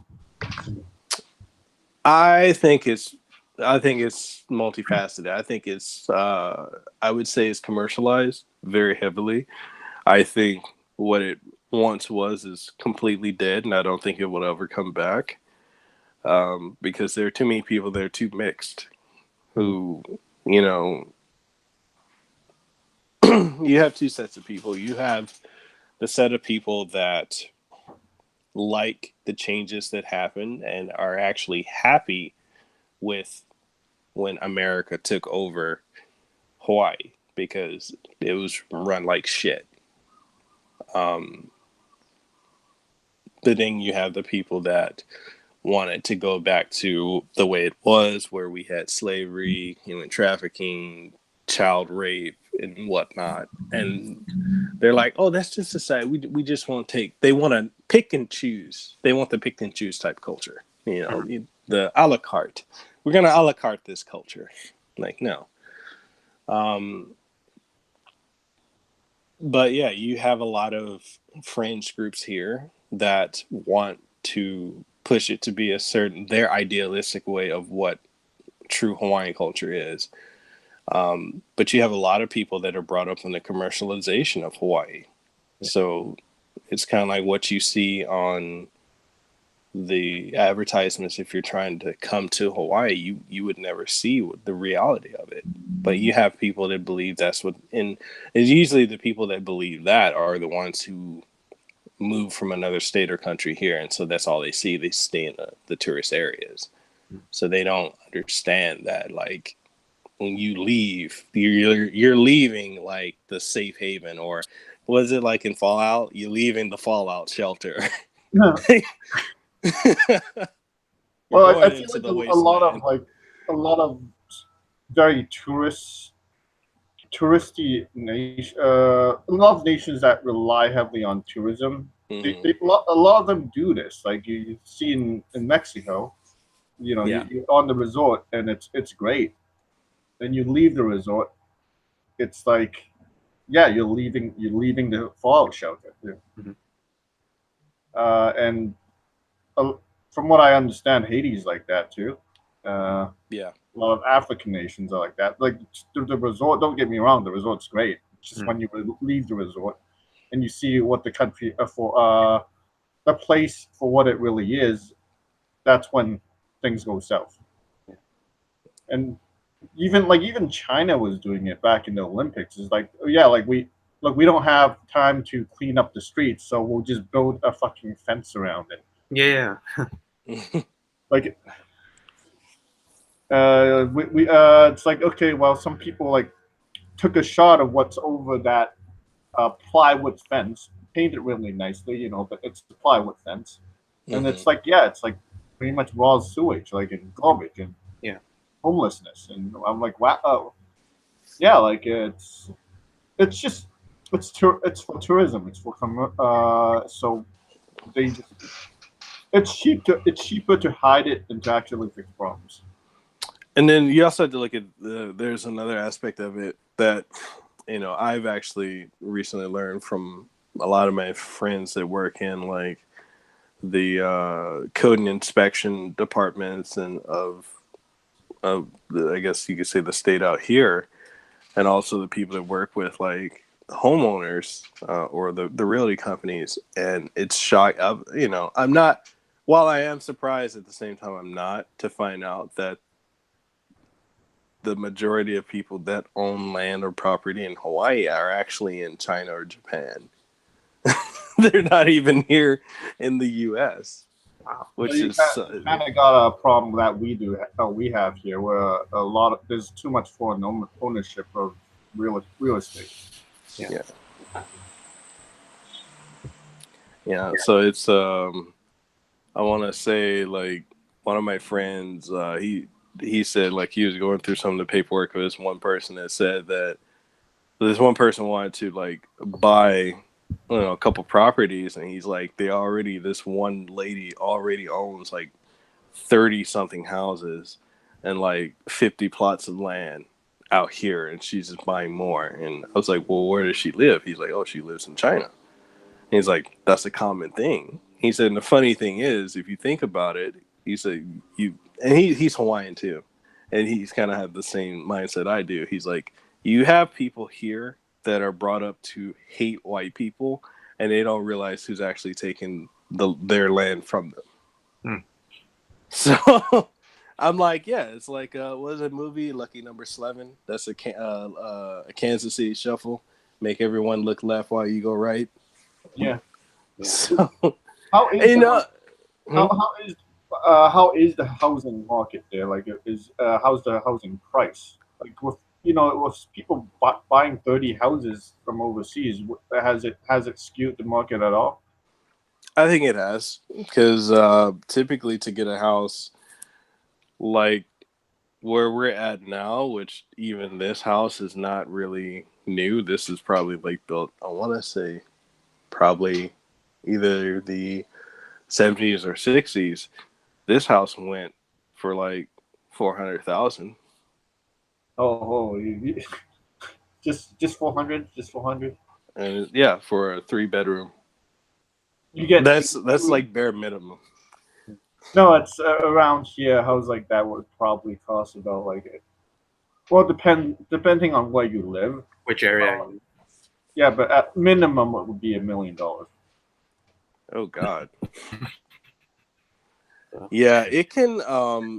I think it's multifaceted. I think it's I would say it's commercialized very heavily. I think what it once was is completely dead, and I don't think it will ever come back. Because there are too many people that are too mixed who, you have two sets of people. You have the set of people that like the changes that happen and are actually happy with when America took over Hawaii because it was run like shit. But then you have the people that wanted to go back to the way it was, where we had slavery, human trafficking, child rape, and whatnot. And they're like, oh, that's just society. We just won't take. They want to pick and choose. They want the pick and choose type culture. The a la carte. We're gonna a la carte this culture. Like, no. But yeah, you have a lot of fringe groups here that want to push it to be their idealistic way of what true Hawaiian culture is. But you have a lot of people that are brought up in the commercialization of Hawaii. So it's kind of like what you see on the advertisements. If you're trying to come to Hawaii, you would never see the reality of it. But you have people that believe that's what, and it's usually the people that believe that are the ones who move from another state or country here, and so that's all they see. They stay in the tourist areas, so they don't understand that like when you leave, you're leaving like the safe haven, or was it like in Fallout? You're leaving the Fallout shelter. No. You're Well, I going feel into like the a lot of wasteland. very touristy nation, a lot of nations that rely heavily on tourism. Mm-hmm. A lot of them do this. Like you see in Mexico, Yeah. you're on the resort and it's great. Then you leave the resort, it's like, yeah, you're leaving the fallout shelter. Mm-hmm. And uh, from what I understand, Haiti's like that too. Yeah. A lot of African nations are like that. Like the resort, don't get me wrong, the resort's great. It's just when you leave the resort and you see what the country the place for what it really is, that's when things go south. And even China was doing it back in the Olympics. It's like, oh, yeah, we don't have time to clean up the streets, so we'll just build a fucking fence around it. Yeah. Like it's like, okay, well, some people like took a shot of what's over that plywood fence, painted really nicely, but it's a plywood fence, and Mm-hmm. it's like, yeah, it's like pretty much raw sewage, like in garbage and Yeah. homelessness, and I'm like, wow, yeah, like it's just it's for tourism, it's for so they just it's cheaper to hide it than to actually fix problems. And then you also have to look at there's another aspect of it that I've actually recently learned from a lot of my friends that work in like the code and inspection departments and I guess you could say the state out here, and also the people that work with like homeowners or the realty companies. And it's shock. I'm not. While I am surprised, at the same time, I'm not, to find out that the majority of people that own land or property in Hawaii are actually in China or Japan. They're not even here in the U.S., Wow. which You is kind of got a problem that we have here, where there's too much foreign ownership of real estate. Yeah. Yeah. So it's I want to say like one of my friends he said like he was going through some of the paperwork of this one person that said that this one person wanted to like buy a couple properties, and he's like this one lady already owns like 30 something houses and like 50 plots of land out here, and she's just buying more. And I was like, well, where does she live? He's like, oh, she lives in China. And he's like, that's a common thing. He said, and the funny thing is, if you think about it, he said he's Hawaiian too, and he's kind of had the same mindset I do. He's like, you have people here that are brought up to hate white people, and they don't realize who's actually taking their land from them. So I'm like, yeah, it's like what was that movie, Lucky Number 11? That's a Kansas City Shuffle. Make everyone look left while you go right. Yeah. So How is hmm? how is the housing market there? Like, how's the housing price? Like with people buying 30 houses from overseas, has it skewed the market at all? I think it has, because typically to get a house like where we're at now, which even this house is not really new. This is probably like built, I want to say, probably either the 70s or 60s. This house went for like 400,000. Oh, just 400, just 400. And yeah, for a 3 bedroom. You get That's like bare minimum. no. It's around here. House like that would probably cost about like, well, depending on where you live. Which area? Yeah, but at minimum it would be $1 million. Oh God. Yeah, it can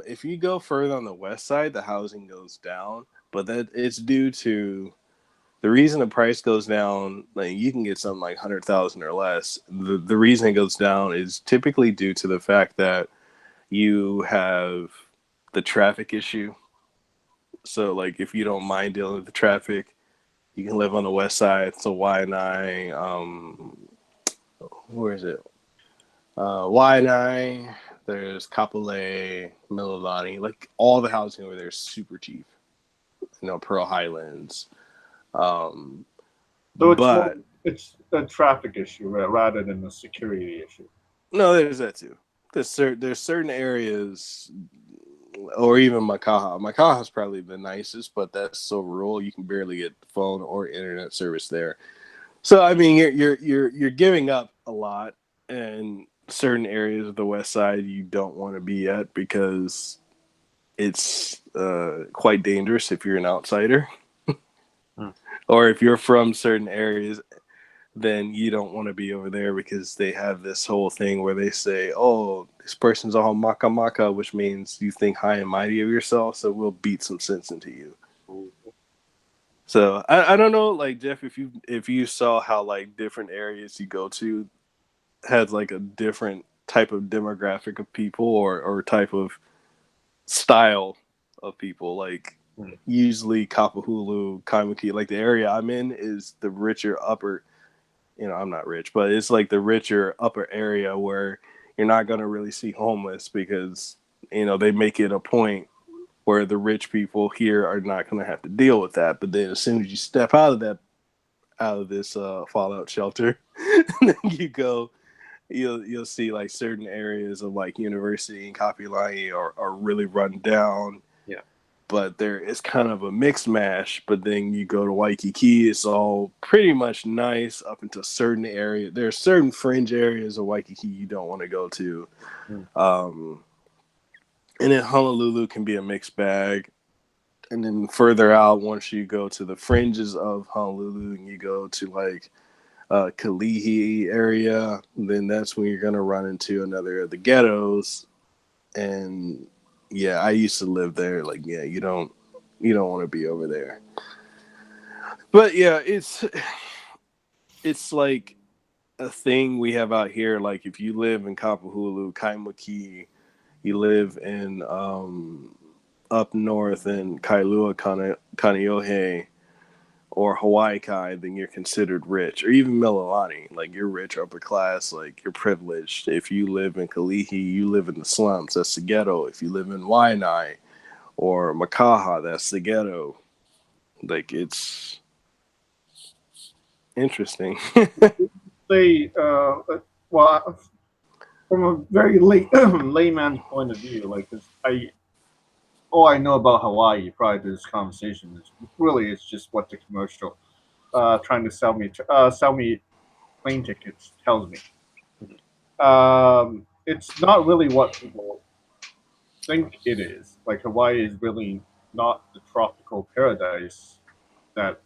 if you go further on the west side, the housing goes down, but that it's due to the reason the price goes down. Like you can get something like 100,000 or less. The reason it goes down is typically due to the fact that you have the traffic issue. So like if you don't mind dealing with the traffic, you can live on the west side. So Waianae, where is it? Waianae, there's Kapolei, Mililani, like all the housing over there is super cheap. Pearl Highlands. So But it's a traffic issue rather than a security issue. no, there's that too. There's certain areas, or even Makaha. Makaha is probably the nicest, but that's so rural you can barely get phone or internet service there. So I mean, you're giving up a lot, and certain areas of the west side you don't want to be at because it's quite dangerous if you're an outsider, or if you're from certain areas, then you don't want to be over there because they have this whole thing where they say, "Oh, this person's all maka maka," which means you think high and mighty of yourself, so we'll beat some sense into you. So I don't know, like Jeff, if you saw how like different areas you go to has like a different type of demographic of people or type of style of people. Like usually Kapahulu, Kaimuki, like the area I'm in is the richer upper. I'm not rich, but it's like the richer upper area where you're not going to really see homeless because, they make it a point where the rich people here are not going to have to deal with that. But then as soon as you step out of this fallout shelter, then you'll see like certain areas of like University and Kapilai are really run down. Yeah. But there is kind of a mixed mash. But then you go to Waikiki, it's all pretty much nice up into certain areas. There are certain fringe areas of Waikiki you don't want to go to. And then Honolulu can be a mixed bag. And then further out, once you go to the fringes of Honolulu and you go to like Kalihi area, then that's when you're going to run into another of the ghettos. And yeah, I used to live there. Like, yeah, you don't want to be over there. But yeah, it's like a thing we have out here. Like if you live in Kapahulu, Kaimuki, you live in up north in Kailua, Kaneohe, or Hawaii Kai, then you're considered rich. Or even Mililani, like you're rich, upper class, like you're privileged. If you live in Kalihi, you live in the slums. That's the ghetto. If you live in Waianae or Makaha, that's the ghetto. Like it's interesting. They well, from a very layman's point of view, like all I know about Hawaii prior to this conversation is really it's just what the commercial trying to sell me plane tickets tells me. It's not really what people think it is. Like Hawaii is really not the tropical paradise that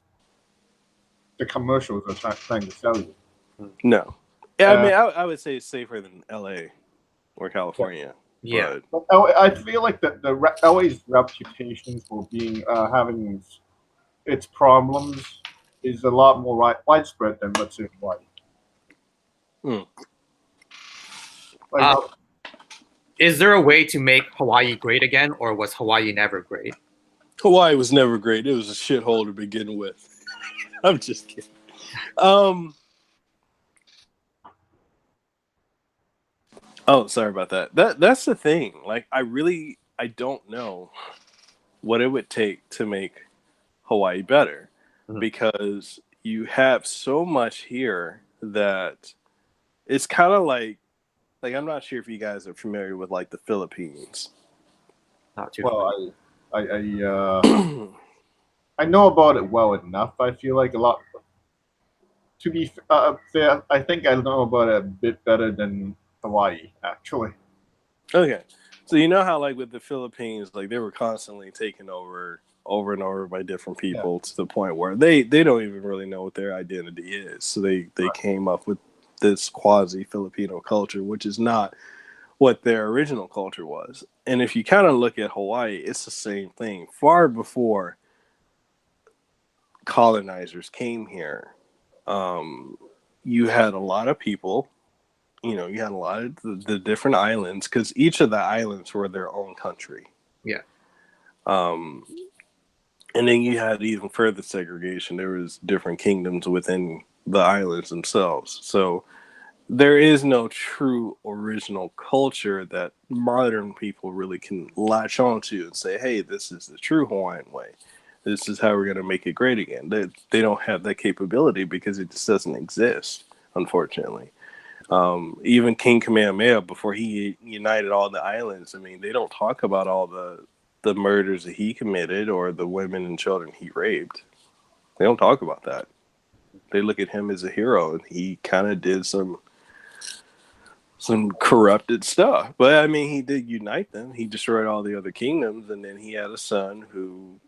the commercials are trying to sell you. No. Yeah, I mean, I would say it's safer than LA or California. Yeah. But I feel like the LA's reputation for being having its problems is a lot more widespread than let's say Hawaii. Like, is there a way to make Hawaii great again, or was Hawaii never great? Hawaii was never great. It was a shithole to begin with. I'm just kidding. Oh, sorry about that. That's the thing. Like, I don't know what it would take to make Hawaii better because you have so much here that it's kind of like I'm not sure if you guys are familiar with like the Philippines. Not too well, I know about it well enough. I feel like a lot. To be fair, I think I know about it a bit better than Hawaii, actually. Okay, so you know how like with the Philippines, like they were constantly taken over and over by different people to the point where they don't even really know what their identity is. So they came up with this quasi Filipino culture, which is not what their original culture was. And if you kind of look at Hawaii, it's the same thing. Far before colonizers came here, you had a lot of people. You had a lot of the different islands because each of the islands were their own country. Yeah. And then you had even further segregation. There was different kingdoms within the islands themselves. So there is no true original culture that modern people really can latch onto and say, hey, this is the true Hawaiian way. This is how we're going to make it great again. They don't have that capability because it just doesn't exist, unfortunately. Even King Kamehameha, before he united all the islands, I mean, they don't talk about all the murders that he committed or the women and children he raped. They don't talk about that. They look at him as a hero, and he kind of did some corrupted stuff. But I mean, he did unite them. He destroyed all the other kingdoms, and then he had a son who,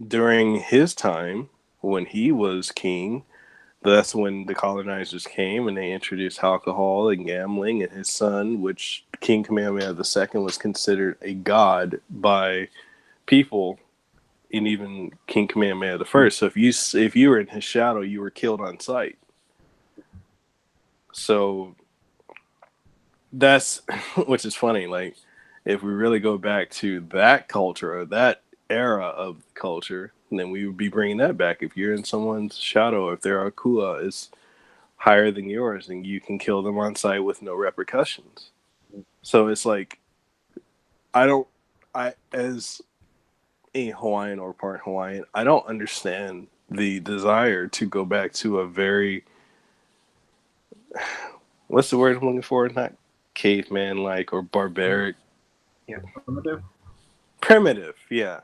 during his time when he was king, that's when the colonizers came and they introduced alcohol and gambling. And his son, which King Kamehameha II was considered a god by people, and even King Kamehameha I. So if you were in his shadow, you were killed on sight. So that's, which is funny. Like, if we really go back to that culture or that era of culture, then we would be bringing that back. If you're in someone's shadow, if their akua is higher than yours, then you can kill them on sight with no repercussions. So it's like, as a Hawaiian or part Hawaiian, I don't understand the desire to go back to a very, what's the word I'm looking for? Not caveman-like or barbaric. Yeah. Primitive, yeah.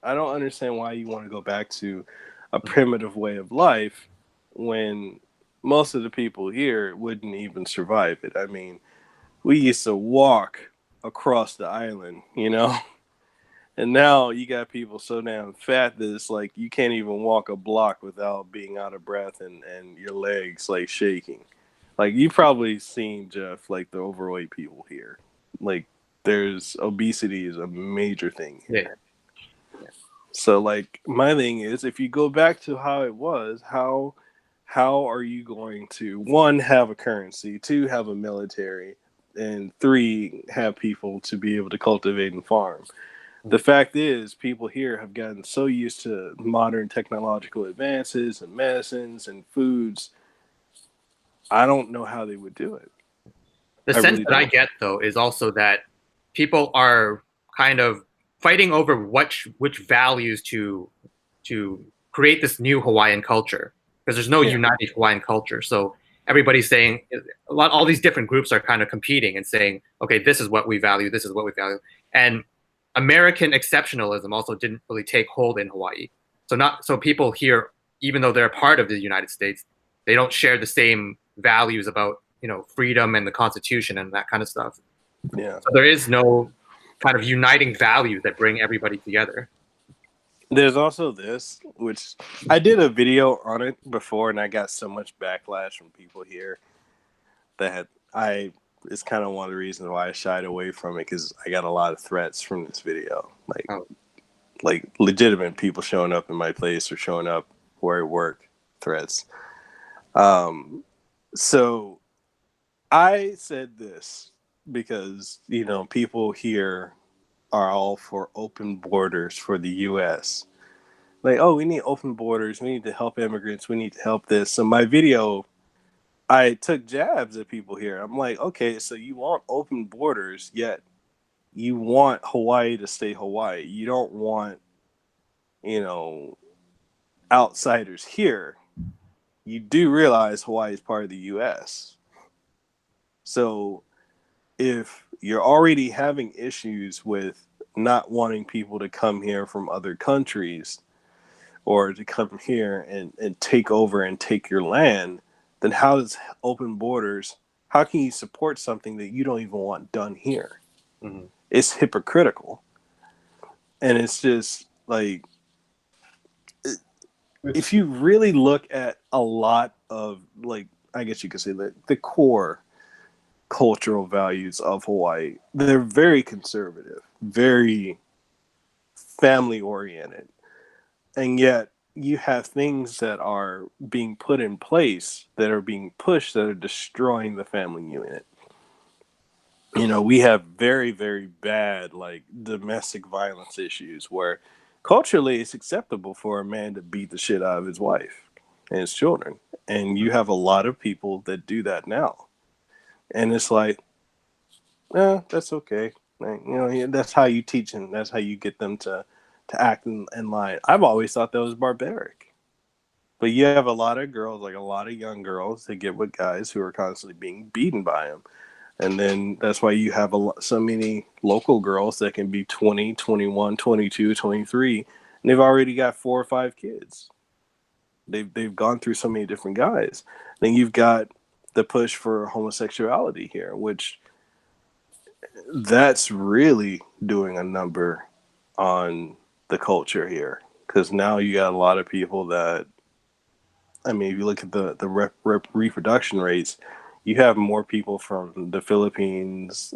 I don't understand why you want to go back to a primitive way of life when most of the people here wouldn't even survive it. I mean, we used to walk across the island, you know? And now you got people so damn fat that it's like you can't even walk a block without being out of breath and your legs like shaking. Like, you probably seen, Jeff, like the overweight people here. Like, there's obesity is a major thing here. Yeah. So, like, my thing is, if you go back to how it was, how are you going to, one, have a currency, two, have a military, and three, have people to be able to cultivate and farm? The fact is, people here have gotten so used to modern technological advances and medicines and foods. I don't know how they would do it. The sense that I get, though, is also that people are kind of fighting over which values to create this new Hawaiian culture, because there's no united Hawaiian culture. So everybody's saying all these different groups are kind of competing and saying, okay, this is what we value, this is what we value. And American exceptionalism also didn't really take hold in Hawaii. So people here, even though they're a part of the United States, they don't share the same values about, freedom and the Constitution and that kind of stuff. Yeah. So there is no kind of uniting values that bring everybody together. There's also this, which I did a video on it before, and I got so much backlash from people here that it's kind of one of the reasons why I shied away from it, because I got a lot of threats from this video. Like legitimate people showing up in my place or showing up where I work, threats. So I said this because, people here are all for open borders for the U.S. Like, oh, we need open borders. We need to help immigrants. We need to help this. So my video, I took jabs at people here. I'm like, okay, so you want open borders, yet you want Hawaii to stay Hawaii. You don't want, outsiders here. You do realize Hawaii is part of the U.S. So if you're already having issues with not wanting people to come here from other countries or to come here and take over and take your land, then how does open borders, how can you support something that you don't even want done here? Mm-hmm. It's hypocritical. And it's just like, if you really look at a lot of, like, I guess you could say that the core cultural values of Hawaii, they're very conservative, very family oriented. And yet you have things that are being put in place that are being pushed that are destroying the family unit. We have very, very bad, like, domestic violence issues where culturally it's acceptable for a man to beat the shit out of his wife and his children. And you have a lot of people that do that now. And it's like, that's okay. Like, you know, that's how you teach them. That's how you get them to act in line. I've always thought that was barbaric. But you have a lot of girls, like a lot of young girls, that get with guys who are constantly being beaten by them. And then that's why you have so many local girls that can be 20, 21, 22, 23, and they've already got 4 or 5 kids. They've gone through so many different guys. Then you've got the push for homosexuality here, which that's really doing a number on the culture here. Because now you got a lot of people that, I mean, if you look at the reproduction rates, you have more people from the Philippines,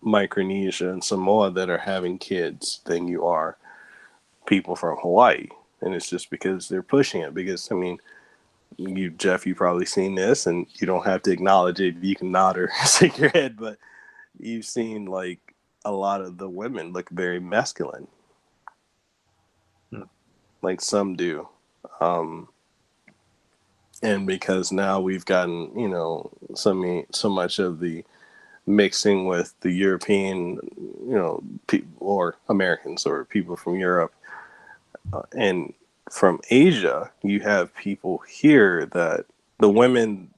Micronesia, and Samoa that are having kids than you are people from Hawaii. And it's just because they're pushing it. Because, I mean, Jeff, you've probably seen this, and you don't have to acknowledge it. You can nod or shake your head, but you've seen, like, a lot of the women look very masculine. Like some do. And because now we've gotten, you know, so much of the mixing with the European, you know, or Americans or people from Europe, and from Asia, you have people here that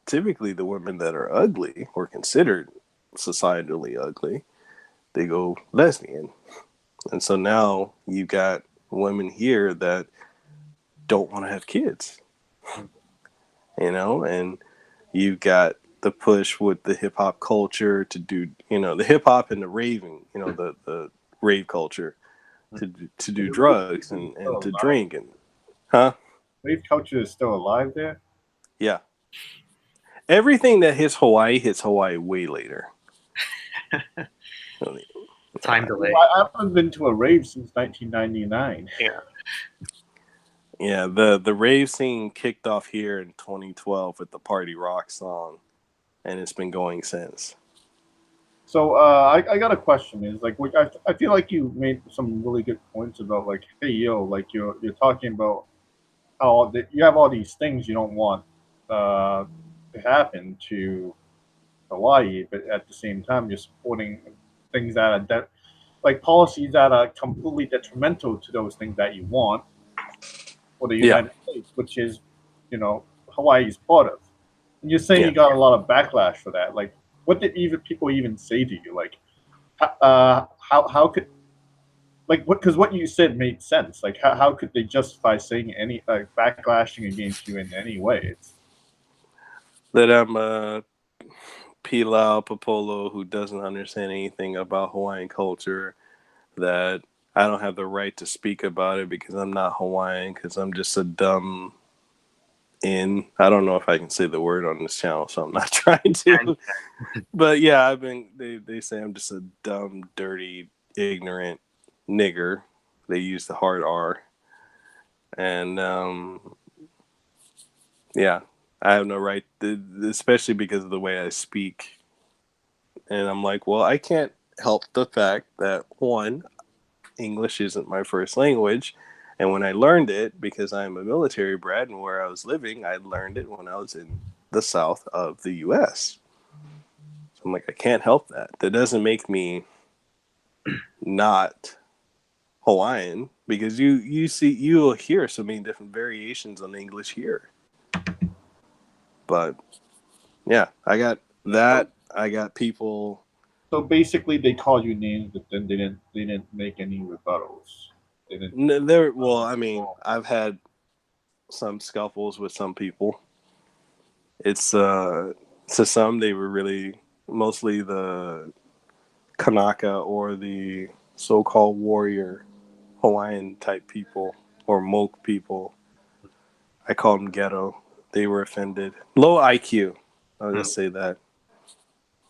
typically the women that are ugly or considered societally ugly, they go lesbian. And so now you got women here that don't want to have kids. You know, and you got the push with the hip hop culture to do, you know, the hip hop and the raving, you know, the rave culture to do drugs and to drink and, Rave culture is still alive there? Yeah. Everything that hits Hawaii way later. Time delay. I haven't been to a rave since 1999. Yeah. Yeah, the rave scene kicked off here in 2012 with the Party Rock song, and it's been going since. So I got a question. Is like, I feel like you made some really good points about like, hey yo, like you're talking about how you have all these things you don't want to happen to Hawaii, but at the same time you're supporting things that are like policies that are completely detrimental to those things that you want. For the United States, which is, you know, Hawaii's part of. And you're saying you got a lot of backlash for that. Like, what did people even say to you? Like, how could, like, what you said made sense. Like, how could they justify saying any backlashing against you in any way? It's that I'm a Pilau Popolo who doesn't understand anything about Hawaiian culture, that I don't have the right to speak about it because I'm not Hawaiian, because I'm just a dumb I don't know if I can say the word on this channel, so I'm not trying to. But yeah, they say I'm just a dumb, dirty, ignorant nigger. They use the hard R. And yeah, I have no right, especially because of the way I speak. And I'm like, well, I can't help the fact that, one, English isn't my first language. And when I learned it, because I'm a military brat and where I was living, I learned it when I was in the south of the U.S. So I'm like, I can't help that. That doesn't make me not Hawaiian, because you will hear so many different variations on English here. But yeah, I got that. I got people. So basically, they called you names, but then they didn't make any rebuttals. Well, I mean, I've had some scuffles with some people. It's to some they were really mostly the Kanaka or the so-called warrior Hawaiian type people or Moke people. I call them ghetto. They were offended. Low IQ. I'll just say that.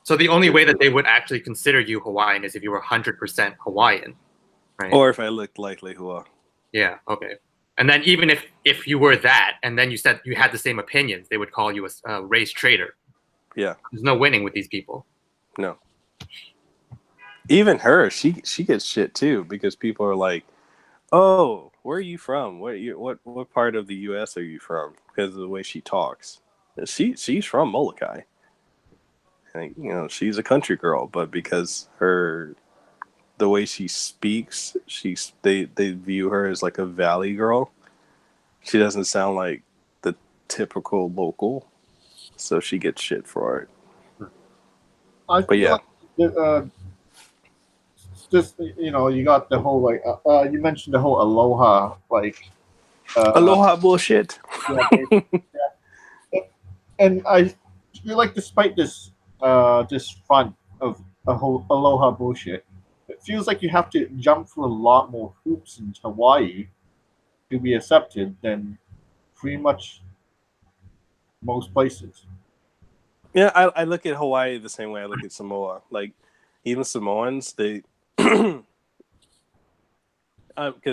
So the only way that they would actually consider you Hawaiian is if you were 100% Hawaiian, right? Or if I looked like Lehua. Yeah, okay. And then even if you were that, and then you said you had the same opinions, they would call you a race traitor. Yeah. There's no winning with these people. No. Even her, she gets shit too, because people are like, Oh, where are you from? What part of the U.S. are you from? Because of the way she talks, she's from Molokai. And, she's a country girl, but because the way she speaks, they view her as like a valley girl. She doesn't sound like the typical local, so she gets shit for it. I But feel yeah, like just you got the whole like you mentioned the whole aloha like aloha bullshit. yeah, yeah. And I feel like despite this front of a whole aloha bullshit, it feels like you have to jump through a lot more hoops in Hawaii to be accepted than pretty much most places. Yeah, I look at Hawaii the same way I look at Samoa. Like even Samoans, they because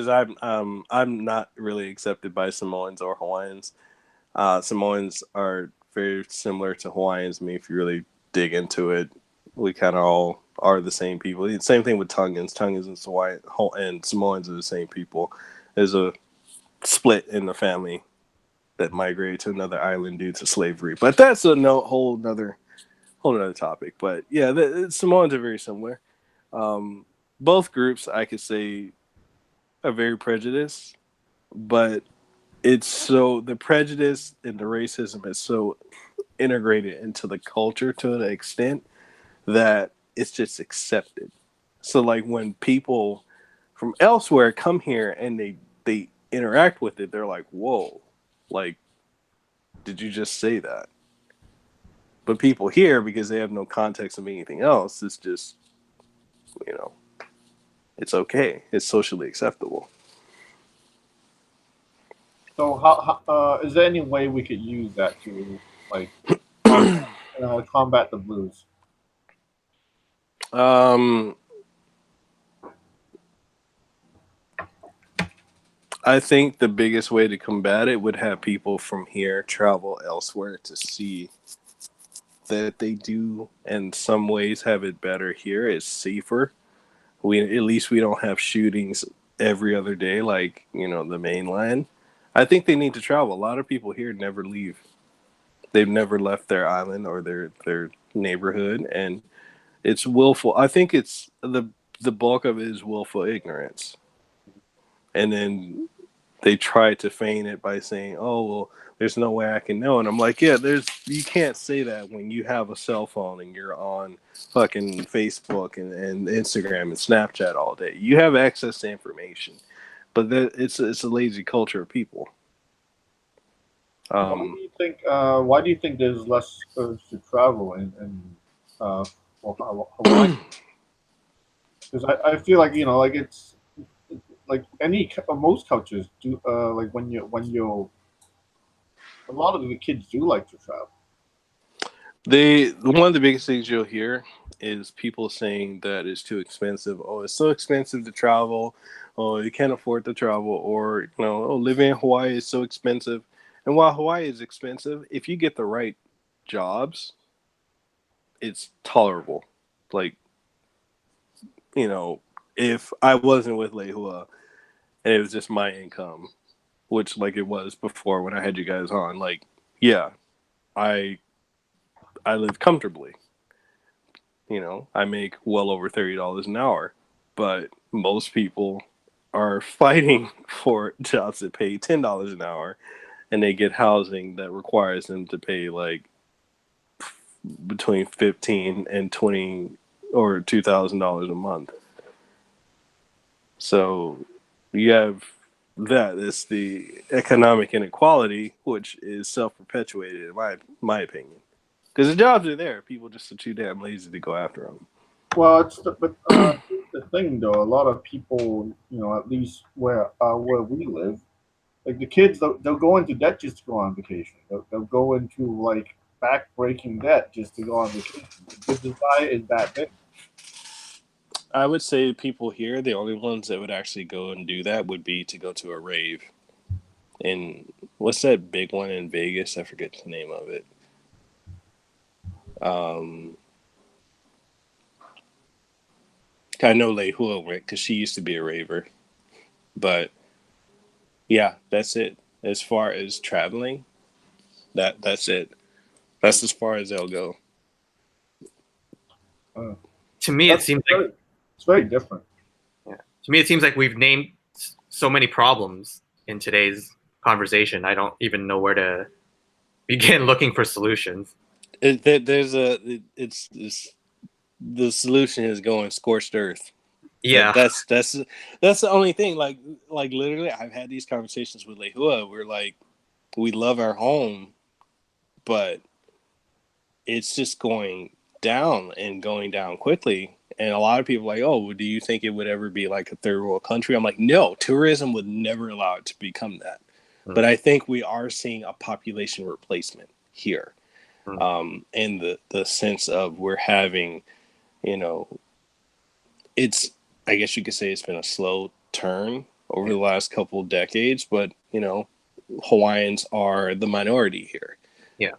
I'm not really accepted by Samoans or Hawaiians. Samoans are very similar to Hawaiians. I mean, if you really dig into it, we kind of all are the same people. Same thing with Tongans. Tongans and Samoans are the same people. There's a split in the family that migrated to another island due to slavery, but that's a whole another topic. But yeah, the Samoans are very similar. Um, both groups, I could say, are very prejudiced, but it's so the prejudice and the racism is so integrated into the culture to an extent that it's just accepted. So like when people from elsewhere come here and they interact with it, they're like, "Whoa, like, did you just say that?" But people here, because they have no context of anything else, it's just you know, it's okay. It's socially acceptable. So how is there any way we could use that to like combat, combat the blues? Um, I think the biggest way to combat it would have people from here travel elsewhere to see that they do in some ways have it better here. It's safer. We at least we don't have shootings every other day like, the mainland. I think they need to travel. A lot of people here never leave. They've never left their island or their neighborhood, and it's willful. I think it's the bulk of it is willful ignorance. And then they try to feign it by saying, "Oh, well, there's no way I can know." And I'm like, "Yeah, you can't say that when you have a cell phone and you're on fucking Facebook and Instagram and Snapchat all day. You have access to information, but it's a lazy culture of people." Why do you think there's less urge to travel in Hawaii? Because I feel like like it's like most cultures do like when you a lot of the kids do like to travel. One of the biggest things you'll hear is people saying that it's too expensive. Oh, it's so expensive to travel. Oh, you can't afford to travel. Or, oh, living in Hawaii is so expensive. And while Hawaii is expensive, if you get the right jobs, it's tolerable. Like, if I wasn't with Lehua and it was just my income, which like it was before when I had you guys on, like, yeah, I I live comfortably. I make well over $30 an hour, but most people are fighting for jobs that pay $10 an hour, and they get housing that requires them to pay like between 15 and 20 or $2,000 a month. So you have that. It's the economic inequality, which is self-perpetuated in my opinion. Because the jobs are there, people just are too damn lazy to go after them. Well, here's the thing though. A lot of people, at least where we live, like the kids, they'll go into debt just to go on vacation. They'll go into like back-breaking debt just to go on vacation. The desire is that big. I would say people here, the only ones that would actually go and do that would be to go to a rave. And what's that big one in Vegas? I forget the name of it. Um, I know Lehua went because she used to be a raver. But yeah, that's it. As far as traveling, that's it. That's as far as they'll go. To me, it seems like it's very different. Yeah. To me, it seems like we've named so many problems in today's conversation. I don't even know where to begin looking for solutions. It's the solution is going scorched earth. Yeah, that's the only thing. Like literally, I've had these conversations with Lehua. We're like, we love our home, but it's just going down and going down quickly. And a lot of people are like, oh, do you think it would ever be like a third world country? I'm like, no, tourism would never allow it to become that. But I think we are seeing a population replacement here, in the sense of we're having, it's, I guess you could say it's been a slow turn over the last couple of decades, but Hawaiians are the minority here. Yeah.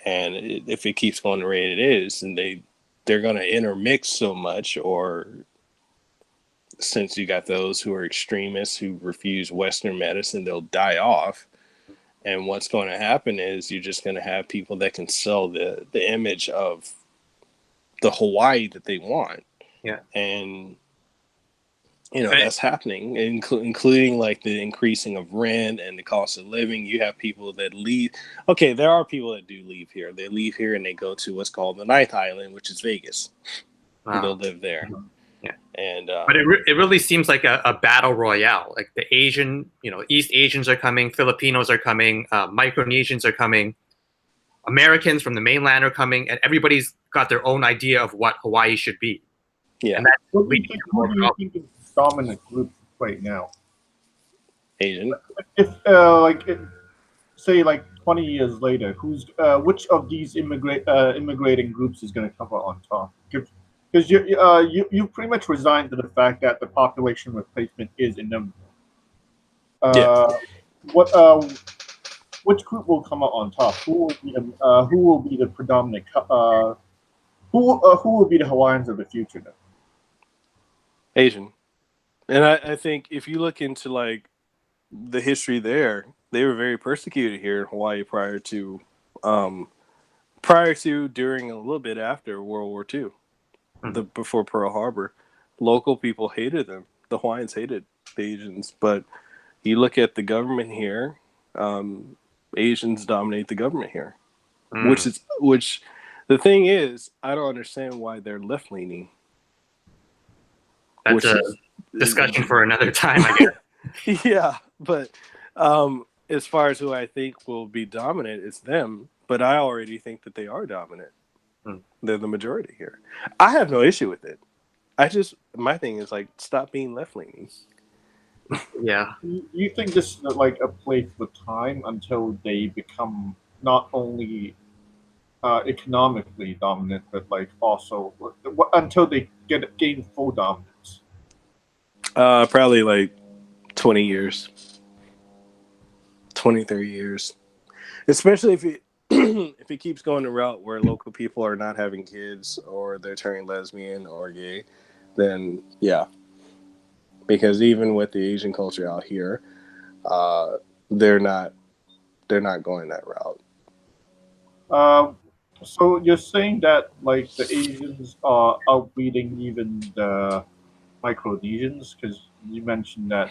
And if it keeps going the rate it is, and they're going to intermix so much, or since you got those who are extremists who refuse Western medicine, they'll die off. And what's going to happen is you're just going to have people that can sell the image of the Hawaii that they want. Yeah. And that's happening, including like the increasing of rent and the cost of living. You have people that leave. Okay, there are people that do leave here. They leave here and they go to what's called the Ninth Island, which is Vegas. Wow. They'll live there. Yeah. And but it really seems like a battle royale. Like the Asian, East Asians are coming, Filipinos are coming, Micronesians are coming, Americans from the mainland are coming, and everybody's got their own idea of what Hawaii should be. Yeah. And that's what do you think is dominant group right now? Asian. If say like 20 years later, which of these immigrating groups is going to come out on top? Because you pretty much resigned to the fact that the population replacement is inevitable. Which group will come out on top? Who will be the predominant? Who will be the Hawaiians of the future then? Asian. And I think if you look into like the history there, they were very persecuted here in Hawaii prior to, during, a little bit after World War II, before Pearl Harbor. Local people hated them. The Hawaiians hated the Asians. But you look at the government here, Asians dominate the government here. Which the thing is, I don't understand why they're left-leaning. That's a discussion for another time, I guess. Yeah, but as far as who I think will be dominant, it's them. But I already think that they are dominant. They're the majority here. I have no issue with it. My thing is like, stop being left-leaning. Yeah. You think this is like a play for time until they become not only economically dominant, but like also until they gain full dominance? Probably like 20 years. 20, 30 years. Especially if it keeps going the route where local people are not having kids, or they're turning lesbian or gay, then yeah. Because even with the Asian culture out here, they're not going that route. So you're saying that like the Asians are outbreeding even the Micronesians, because you mentioned that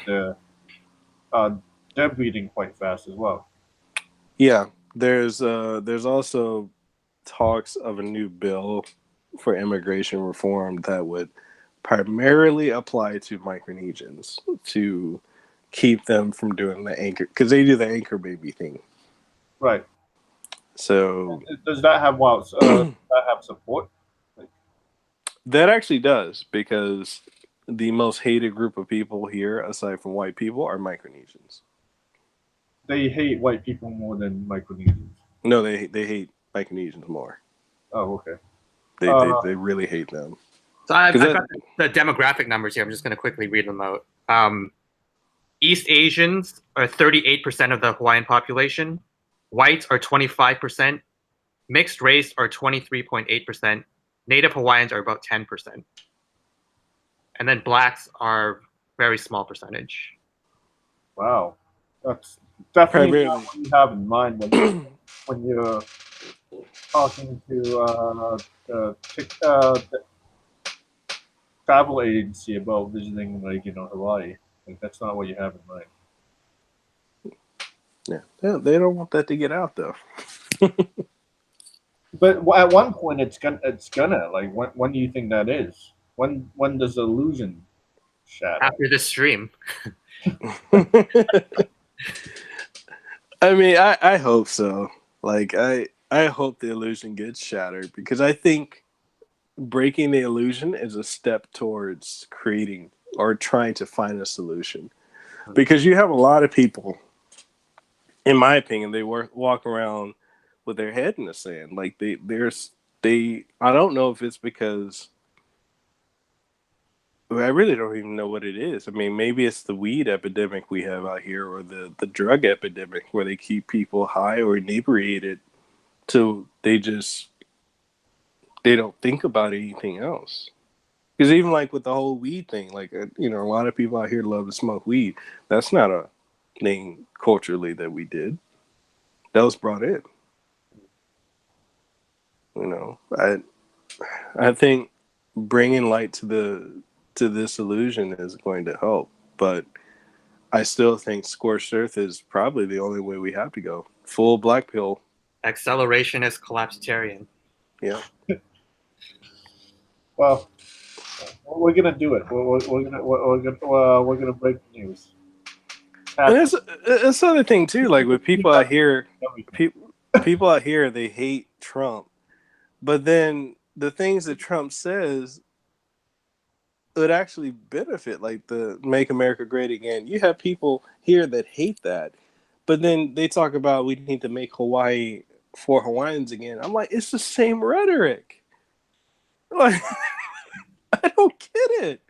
they're breeding quite fast as well. Yeah, there's also talks of a new bill for immigration reform that would primarily apply to Micronesians to keep them from doing the anchor, because they do the anchor baby thing. Right. So does that have support? That actually does, because the most hated group of people here, aside from white people, are Micronesians. They hate white people more than Micronesians. No, they hate Micronesians more. Oh, okay. They really hate them. So I've got the demographic numbers here. I'm just going to quickly read them out. East Asians are 38% of the Hawaiian population. Whites are 25%. Mixed race are 23.8%. Native Hawaiians are about 10%. And then blacks are very small percentage. Wow, that's definitely not Primarily. what you have in mind when you're talking to the travel agency about visiting, like, Hawaii. Like, that's not what you have in mind. Yeah, they don't want that to get out though. But at one point, it's gonna like when do you think that is? When does the illusion shatter? After this stream. I mean, I hope so. Like I hope the illusion gets shattered because I think breaking the illusion is a step towards creating or trying to find a solution. Because you have a lot of people, in my opinion, they walk around with their head in the sand. Like they I don't know if it's because I really don't even know what it is. I mean, maybe it's the weed epidemic we have out here or the drug epidemic where they keep people high or inebriated so they don't think about anything else. Because even like with the whole weed thing, like a lot of people out here love to smoke weed. That's not a thing culturally that we did. That was brought in. I think bringing light to this illusion is going to help, but I still think scorched earth is probably the only way we have to go. Full black pill. Accelerationist collapsitarian. Yeah. Well, we're gonna do it. We're gonna break the news. And that's the other thing too. Like with people out here, people out here, they hate Trump, but then the things that Trump says would actually benefit, like the "Make America Great Again." You have people here that hate that, but then they talk about we need to make Hawaii for Hawaiians again. I'm like, it's the same rhetoric. Like, I don't get it.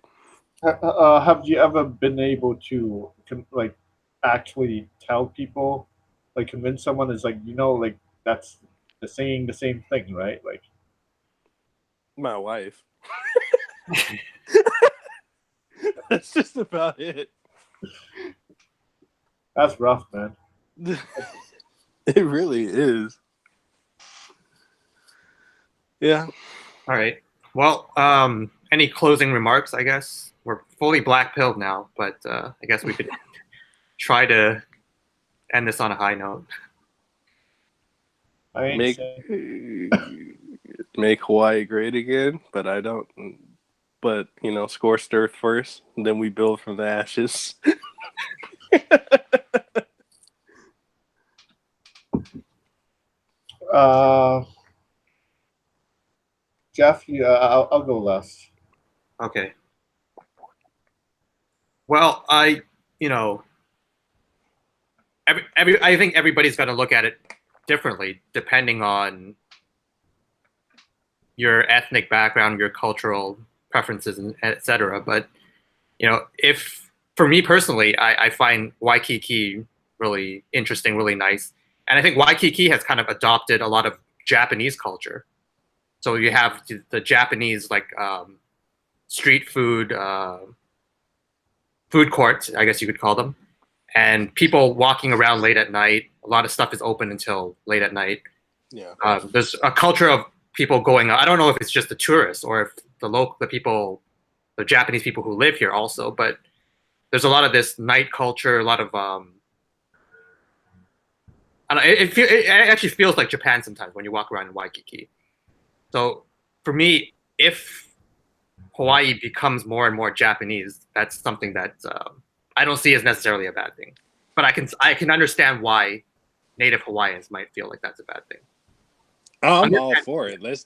Have you ever been able to like actually tell people, like convince someone is like like that's the same thing, right? Like My wife. That's just about it. that's rough, man. It really is. Yeah. All right. Well, any closing remarks? I guess we're fully black pilled now, but I guess we could try to end this on a high note. I ain't Make saying- make Hawaii great again, but I don't. But scorched earth first, and then we build from the ashes. Jeff, I'll go last. Okay. Well, I think everybody's going to look at it differently depending on your ethnic background, your cultural preferences, and etc. But if for me personally, I find Waikiki really interesting, really nice, and I think Waikiki has kind of adopted a lot of Japanese culture. So you have the Japanese like street food, food courts, I guess you could call them, and people walking around late at night. A lot of stuff is open until late at night. Yeah. There's a culture of people going. I don't know if it's just the tourists or if the people, the Japanese people who live here also, but there's a lot of this night culture. A lot of I don't know, it actually feels like Japan sometimes when you walk around in Waikiki. So for me, if Hawaii becomes more and more Japanese, that's something that I don't see as necessarily a bad thing. But I can understand why native Hawaiians might feel like that's a bad thing. I'm all for it. Let's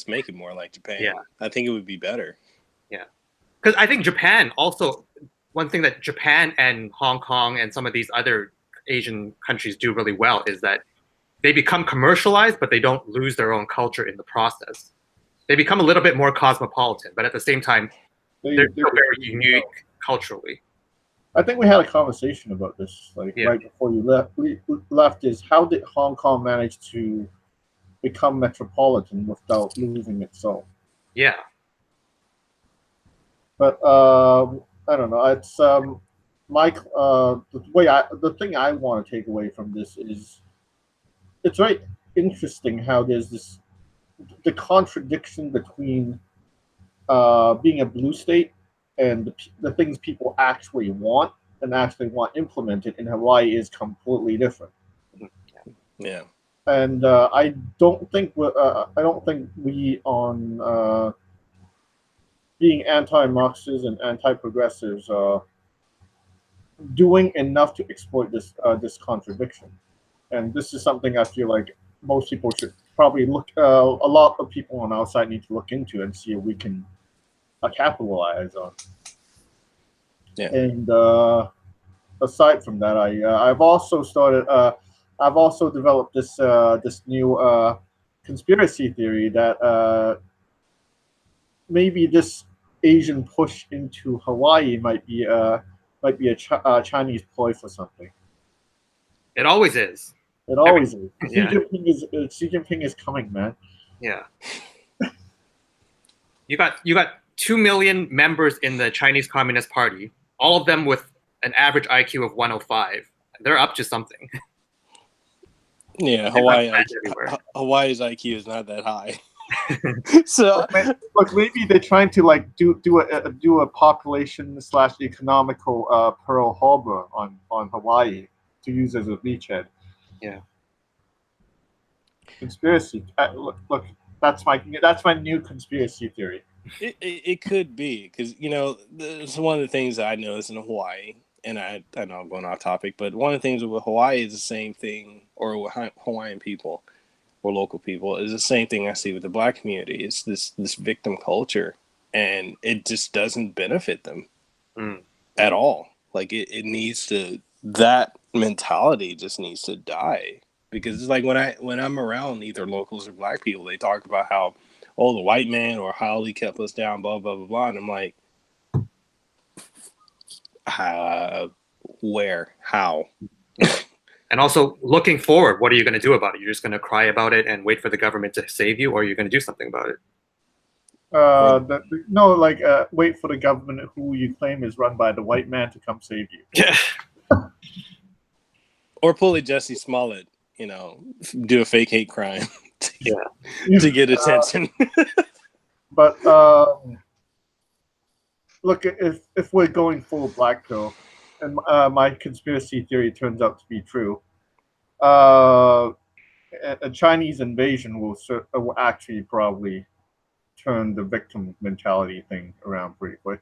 make it more like Japan. Yeah. I think it would be better. Yeah, because I think Japan also, one thing that Japan and Hong Kong and some of these other Asian countries do really well is that they become commercialized, but they don't lose their own culture in the process. They become a little bit more cosmopolitan, but at the same time, they're still very unique culturally. I think we had a conversation about this, like right before you left. Is how did Hong Kong manage to become metropolitan without losing its soul? Yeah. But I don't know. It's the thing I want to take away from this is it's very interesting how there's the contradiction between being a blue state and the things people actually want and actually want implemented in Hawaii is completely different. Yeah. And I don't think we on being anti-Marxists and anti-progressives are doing enough to exploit this contradiction. And this is something I feel like most people should probably look. A lot of people on our side need to look into and see if we can capitalize on. Yeah. And aside from that, I've also started. I've also developed this new conspiracy theory that maybe this Asian push into Hawaii might be a Chinese ploy for something. It always is. It always is. Yeah. Xi Jinping is coming, man. Yeah. You got 2 million members in the Chinese Communist Party, all of them with an average IQ of 105. They're up to something. Yeah, Hawaii's IQ is not that high. So look, maybe they're trying to like do a population / economical Pearl Harbor on Hawaii to use as a beachhead. Yeah. Conspiracy. Look, that's my new conspiracy theory. It could be because it's one of the things that I noticed in Hawaii, and I know I'm going off topic, but one of the things with Hawaii is the same thing, or with Hawaiian people or local people is the same thing I see with the Black community. It's this victim culture, and it just doesn't benefit them at all. Like it needs to. That mentality just needs to die, because it's like when I'm around either locals or Black people, they talk about how, oh, the white man or how he kept us down, blah blah blah blah, and I'm like, where, how? And also, looking forward, what are you going to do about it? You're just going to cry about it and wait for the government to save you, or are you going to do something about it? Wait for the government who you claim is run by the white man to come save you. Yeah. Or pull a Jesse Smollett, do a fake hate crime to get attention. But look, if we're going full black pill, and my conspiracy theory turns out to be true, a Chinese invasion will actually probably turn the victim mentality thing around pretty quick.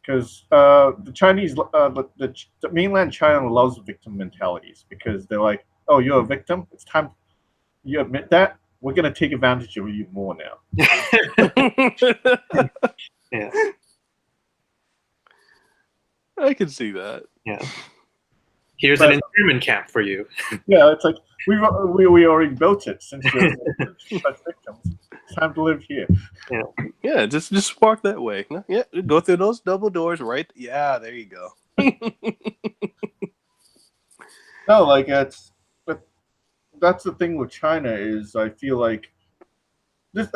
Because the Chinese, the mainland China loves victim mentalities, because they're like, oh, you're a victim? It's time you admit that? We're going to take advantage of you more now. Yeah. I can see that. Yeah. Here's an internment camp for you. Yeah, it's like, we already built it since you're such victims. It's time to live here. Yeah, just walk that way. Yeah, go through those double doors, right? Yeah, there you go. No, like that's the thing with China is I feel like this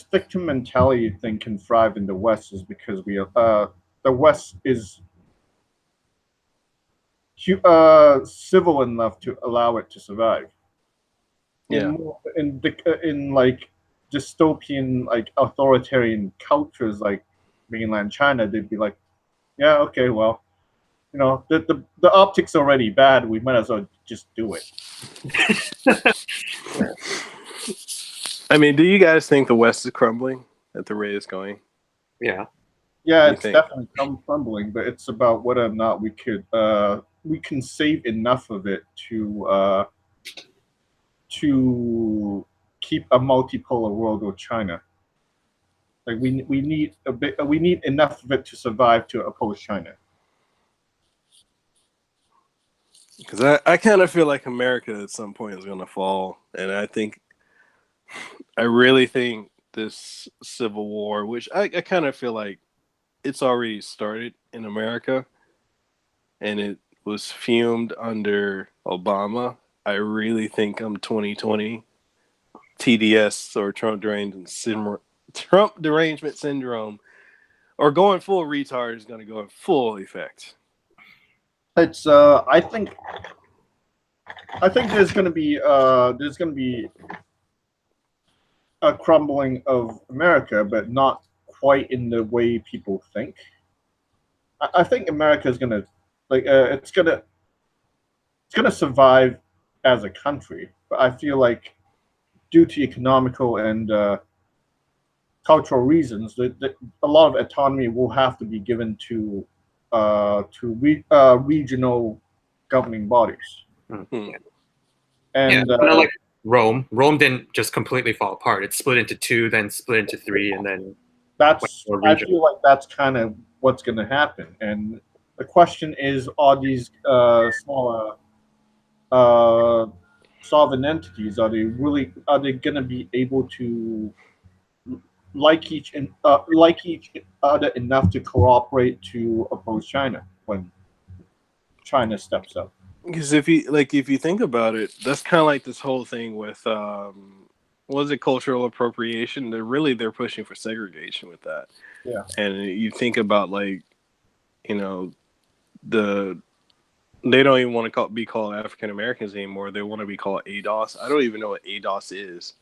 victim mentality thing can thrive in the West is because the West is civil enough to allow it to survive. Yeah. In like dystopian, like authoritarian cultures like mainland China, they'd be like, yeah, okay, well, the optics already bad. We might as well just do it. I mean, do you guys think the West is crumbling at the rate it's going? Yeah. Yeah, it's definitely crumbling, but it's about whether or not we can save enough of it to keep a multipolar world with China. Like we need enough of it to survive to oppose China. Because I kind of feel like America at some point is going to fall, and I really think this civil war, which I kind of feel like it's already started in America, and it was fumed under Obama. I really think 2020 TDS, or Trump derangement syndrome, or going full retard is going to go in full effect. It's I think there's going to be a crumbling of America, but not quite in the way people think. I think America is going to it's going to survive as a country, but I feel like due to economical and cultural reasons, that a lot of autonomy will have to be given to regional governing bodies. Mm-hmm. And like Rome didn't just completely fall apart. It split into two, then split into three, and then I feel like that's kind of what's going to happen. And the question is, are these smaller sovereign entities, are they going to be able to like each other enough to cooperate to oppose China when China steps up? Because if you think about it, that's kind of like this whole thing with was it cultural appropriation? They're pushing for segregation with that. Yeah. And you think about they don't even want to be called African Americans anymore. They want to be called ADOS. I don't even know what ADOS is.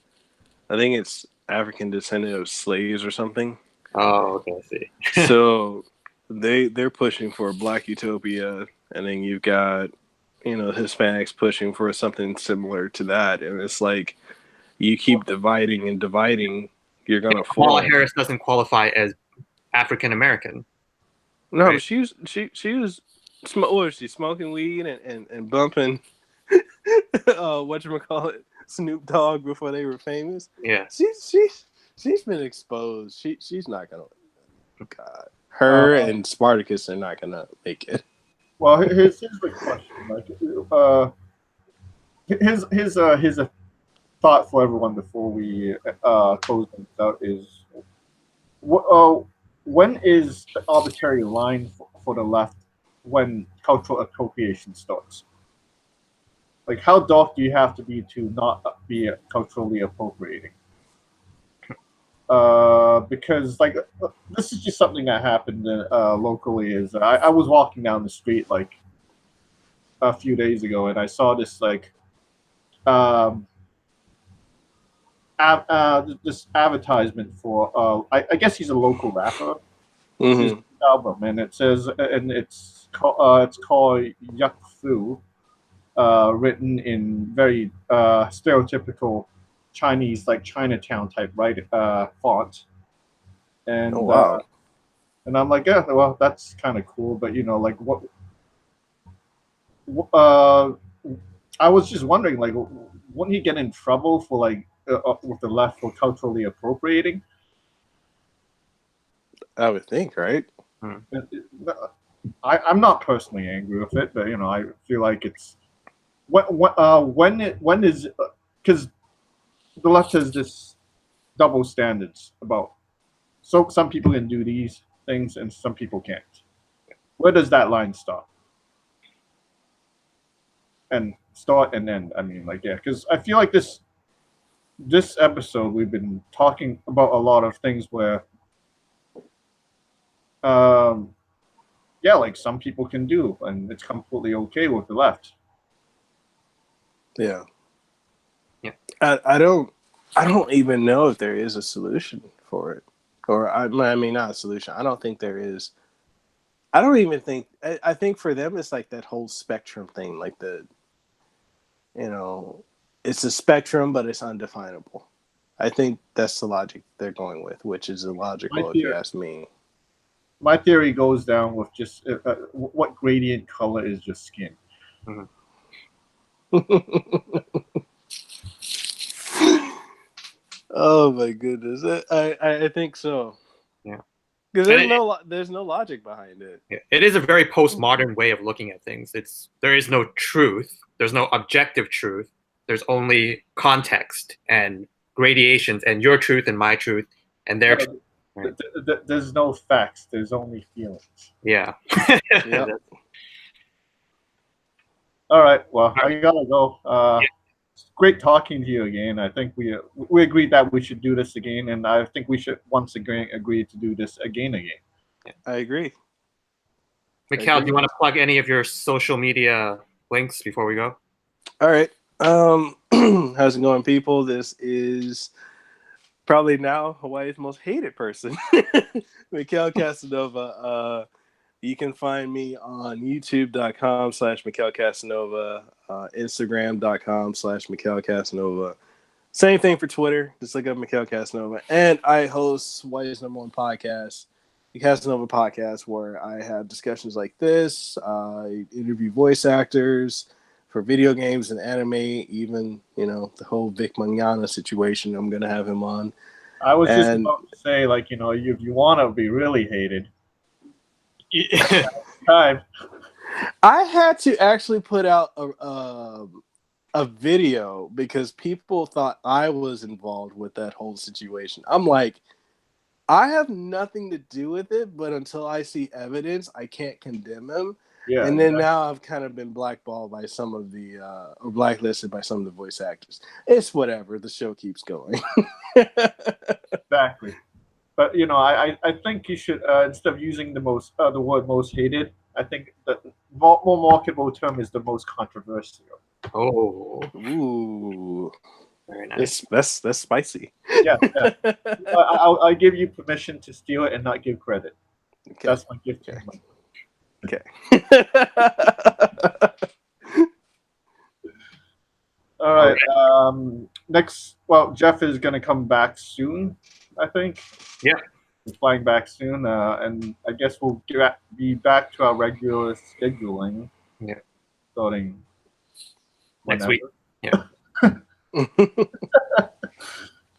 I think it's African descendant of slaves or something. Oh, okay, I see. So they're pushing for a Black Utopia, and then you've got Hispanics pushing for something similar to that, and it's like you keep dividing and dividing, you're gonna fall. Kamala Harris doesn't qualify as African American. No, right? she was smoking weed and bumping whatchamacallit, Snoop Dogg before they were famous. Yeah, she's been exposed. She's not gonna. God, her and Spartacus are not gonna make it. Well, here's the question. Here's a thought for everyone before we close things out is, when is the arbitrary line for the left when cultural appropriation starts? Like, how dark do you have to be to not be culturally appropriating? Because this is just something that happened locally. Is I was walking down the street like a few days ago, and I saw this this advertisement for I guess he's a local rapper. Mm-hmm. His album, and it says, and it's called Yuck Fu, written in very stereotypical Chinese, like Chinatown type font. And wow. And I'm like, yeah, well, that's kind of cool, but I was just wondering, wouldn't he get in trouble for with the left for culturally appropriating? I would think, right? I'm not personally angry with it, but I feel like it's when is, because the left has this double standards about, so some people can do these things and some people can't. Where does that line stop? And start and end. I mean, because I feel like this episode we've been talking about a lot of things where, some people can do, and it's completely okay with the left. Yeah. Yeah. I don't even know if there is a solution for it, or I mean, not a solution. I don't think there is. I don't even think. I think for them, it's like that whole spectrum thing, like it's a spectrum, but it's undefinable. I think that's the logic they're going with, which is illogical if you ask me. My theory goes down with just what gradient color is your skin. Mm-hmm. Oh my goodness, I think so. Yeah, because there's no logic behind it. Yeah. It is a very postmodern way of looking at things. There is no truth. There's no objective truth. There's only context and gradations, and your truth and my truth and their truth. Right. There's no facts. There's only feelings. Yeah. Yep. All right. Well, I gotta go. It's great talking to you again. I think we agreed that we should do this again, and I think we should once again agree to do this again. I agree. Mekel, do you want to plug any of your social media links before we go? All right. How's it going, people? This is probably now Hawaii's most hated person, Mekel Kasanova. You can find me on youtube.com/Mekel Kasanova, Instagram.com/Mekel Kasanova. Same thing for Twitter. Just look up Mekel Kasanova. And I host Hawaii's #1 podcast, the Kasanova Podcast, where I have discussions like this. I interview voice actors for video games and anime, even, the whole Vic Mañana situation. I'm going to have him on. I was just about to say, like, if you want to be really hated, time. I had to actually put out a video because people thought I was involved with that whole situation. I'm like, I have nothing to do with it, but until I see evidence, I can't condemn him. Yeah, and then now I've kind of been blackballed by some of the, or blacklisted by some of the voice actors. It's whatever. The show keeps going. Exactly. But I think you should instead of using the word most hated, I think the more marketable term is the most controversial. Oh, ooh, very nice. That's spicy. Yeah. I'll give you permission to steal it and not give credit. Okay. That's my gift. Okay. All right. Next, Jeff is going to come back soon, I think. Yeah. He's flying back soon, and I guess we'll be back to our regular scheduling. Yeah. Starting next week. Yeah. I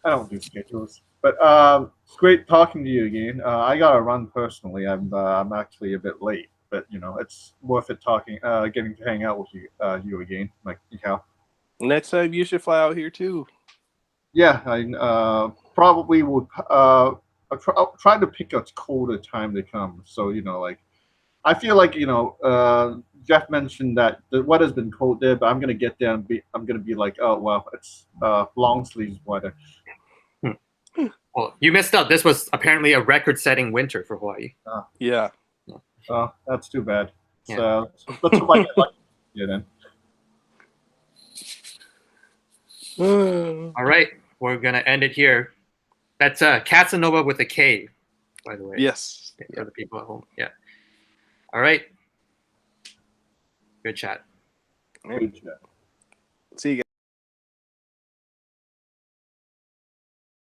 don't do schedules, but it's great talking to you again. I gotta run personally. I'm actually a bit late, but it's worth it getting to hang out with you again, like Mekel. Next time you should fly out here too. Yeah, I probably would. I'll try to pick a colder time to come. So I feel like Jeff mentioned that the weather's been cold there, but I'm gonna get there and I'm gonna be like, oh well, it's long sleeves weather. Well, you missed out. This was apparently a record-setting winter for Hawaii. Yeah. Oh, that's too bad. Yeah. So let's hope I get lucky. Yeah, then. All right, we're gonna end it here. That's Kasanova with a K, by the way. Yes. For the people at home. Yeah. All right. Good chat. Good chat. See you guys.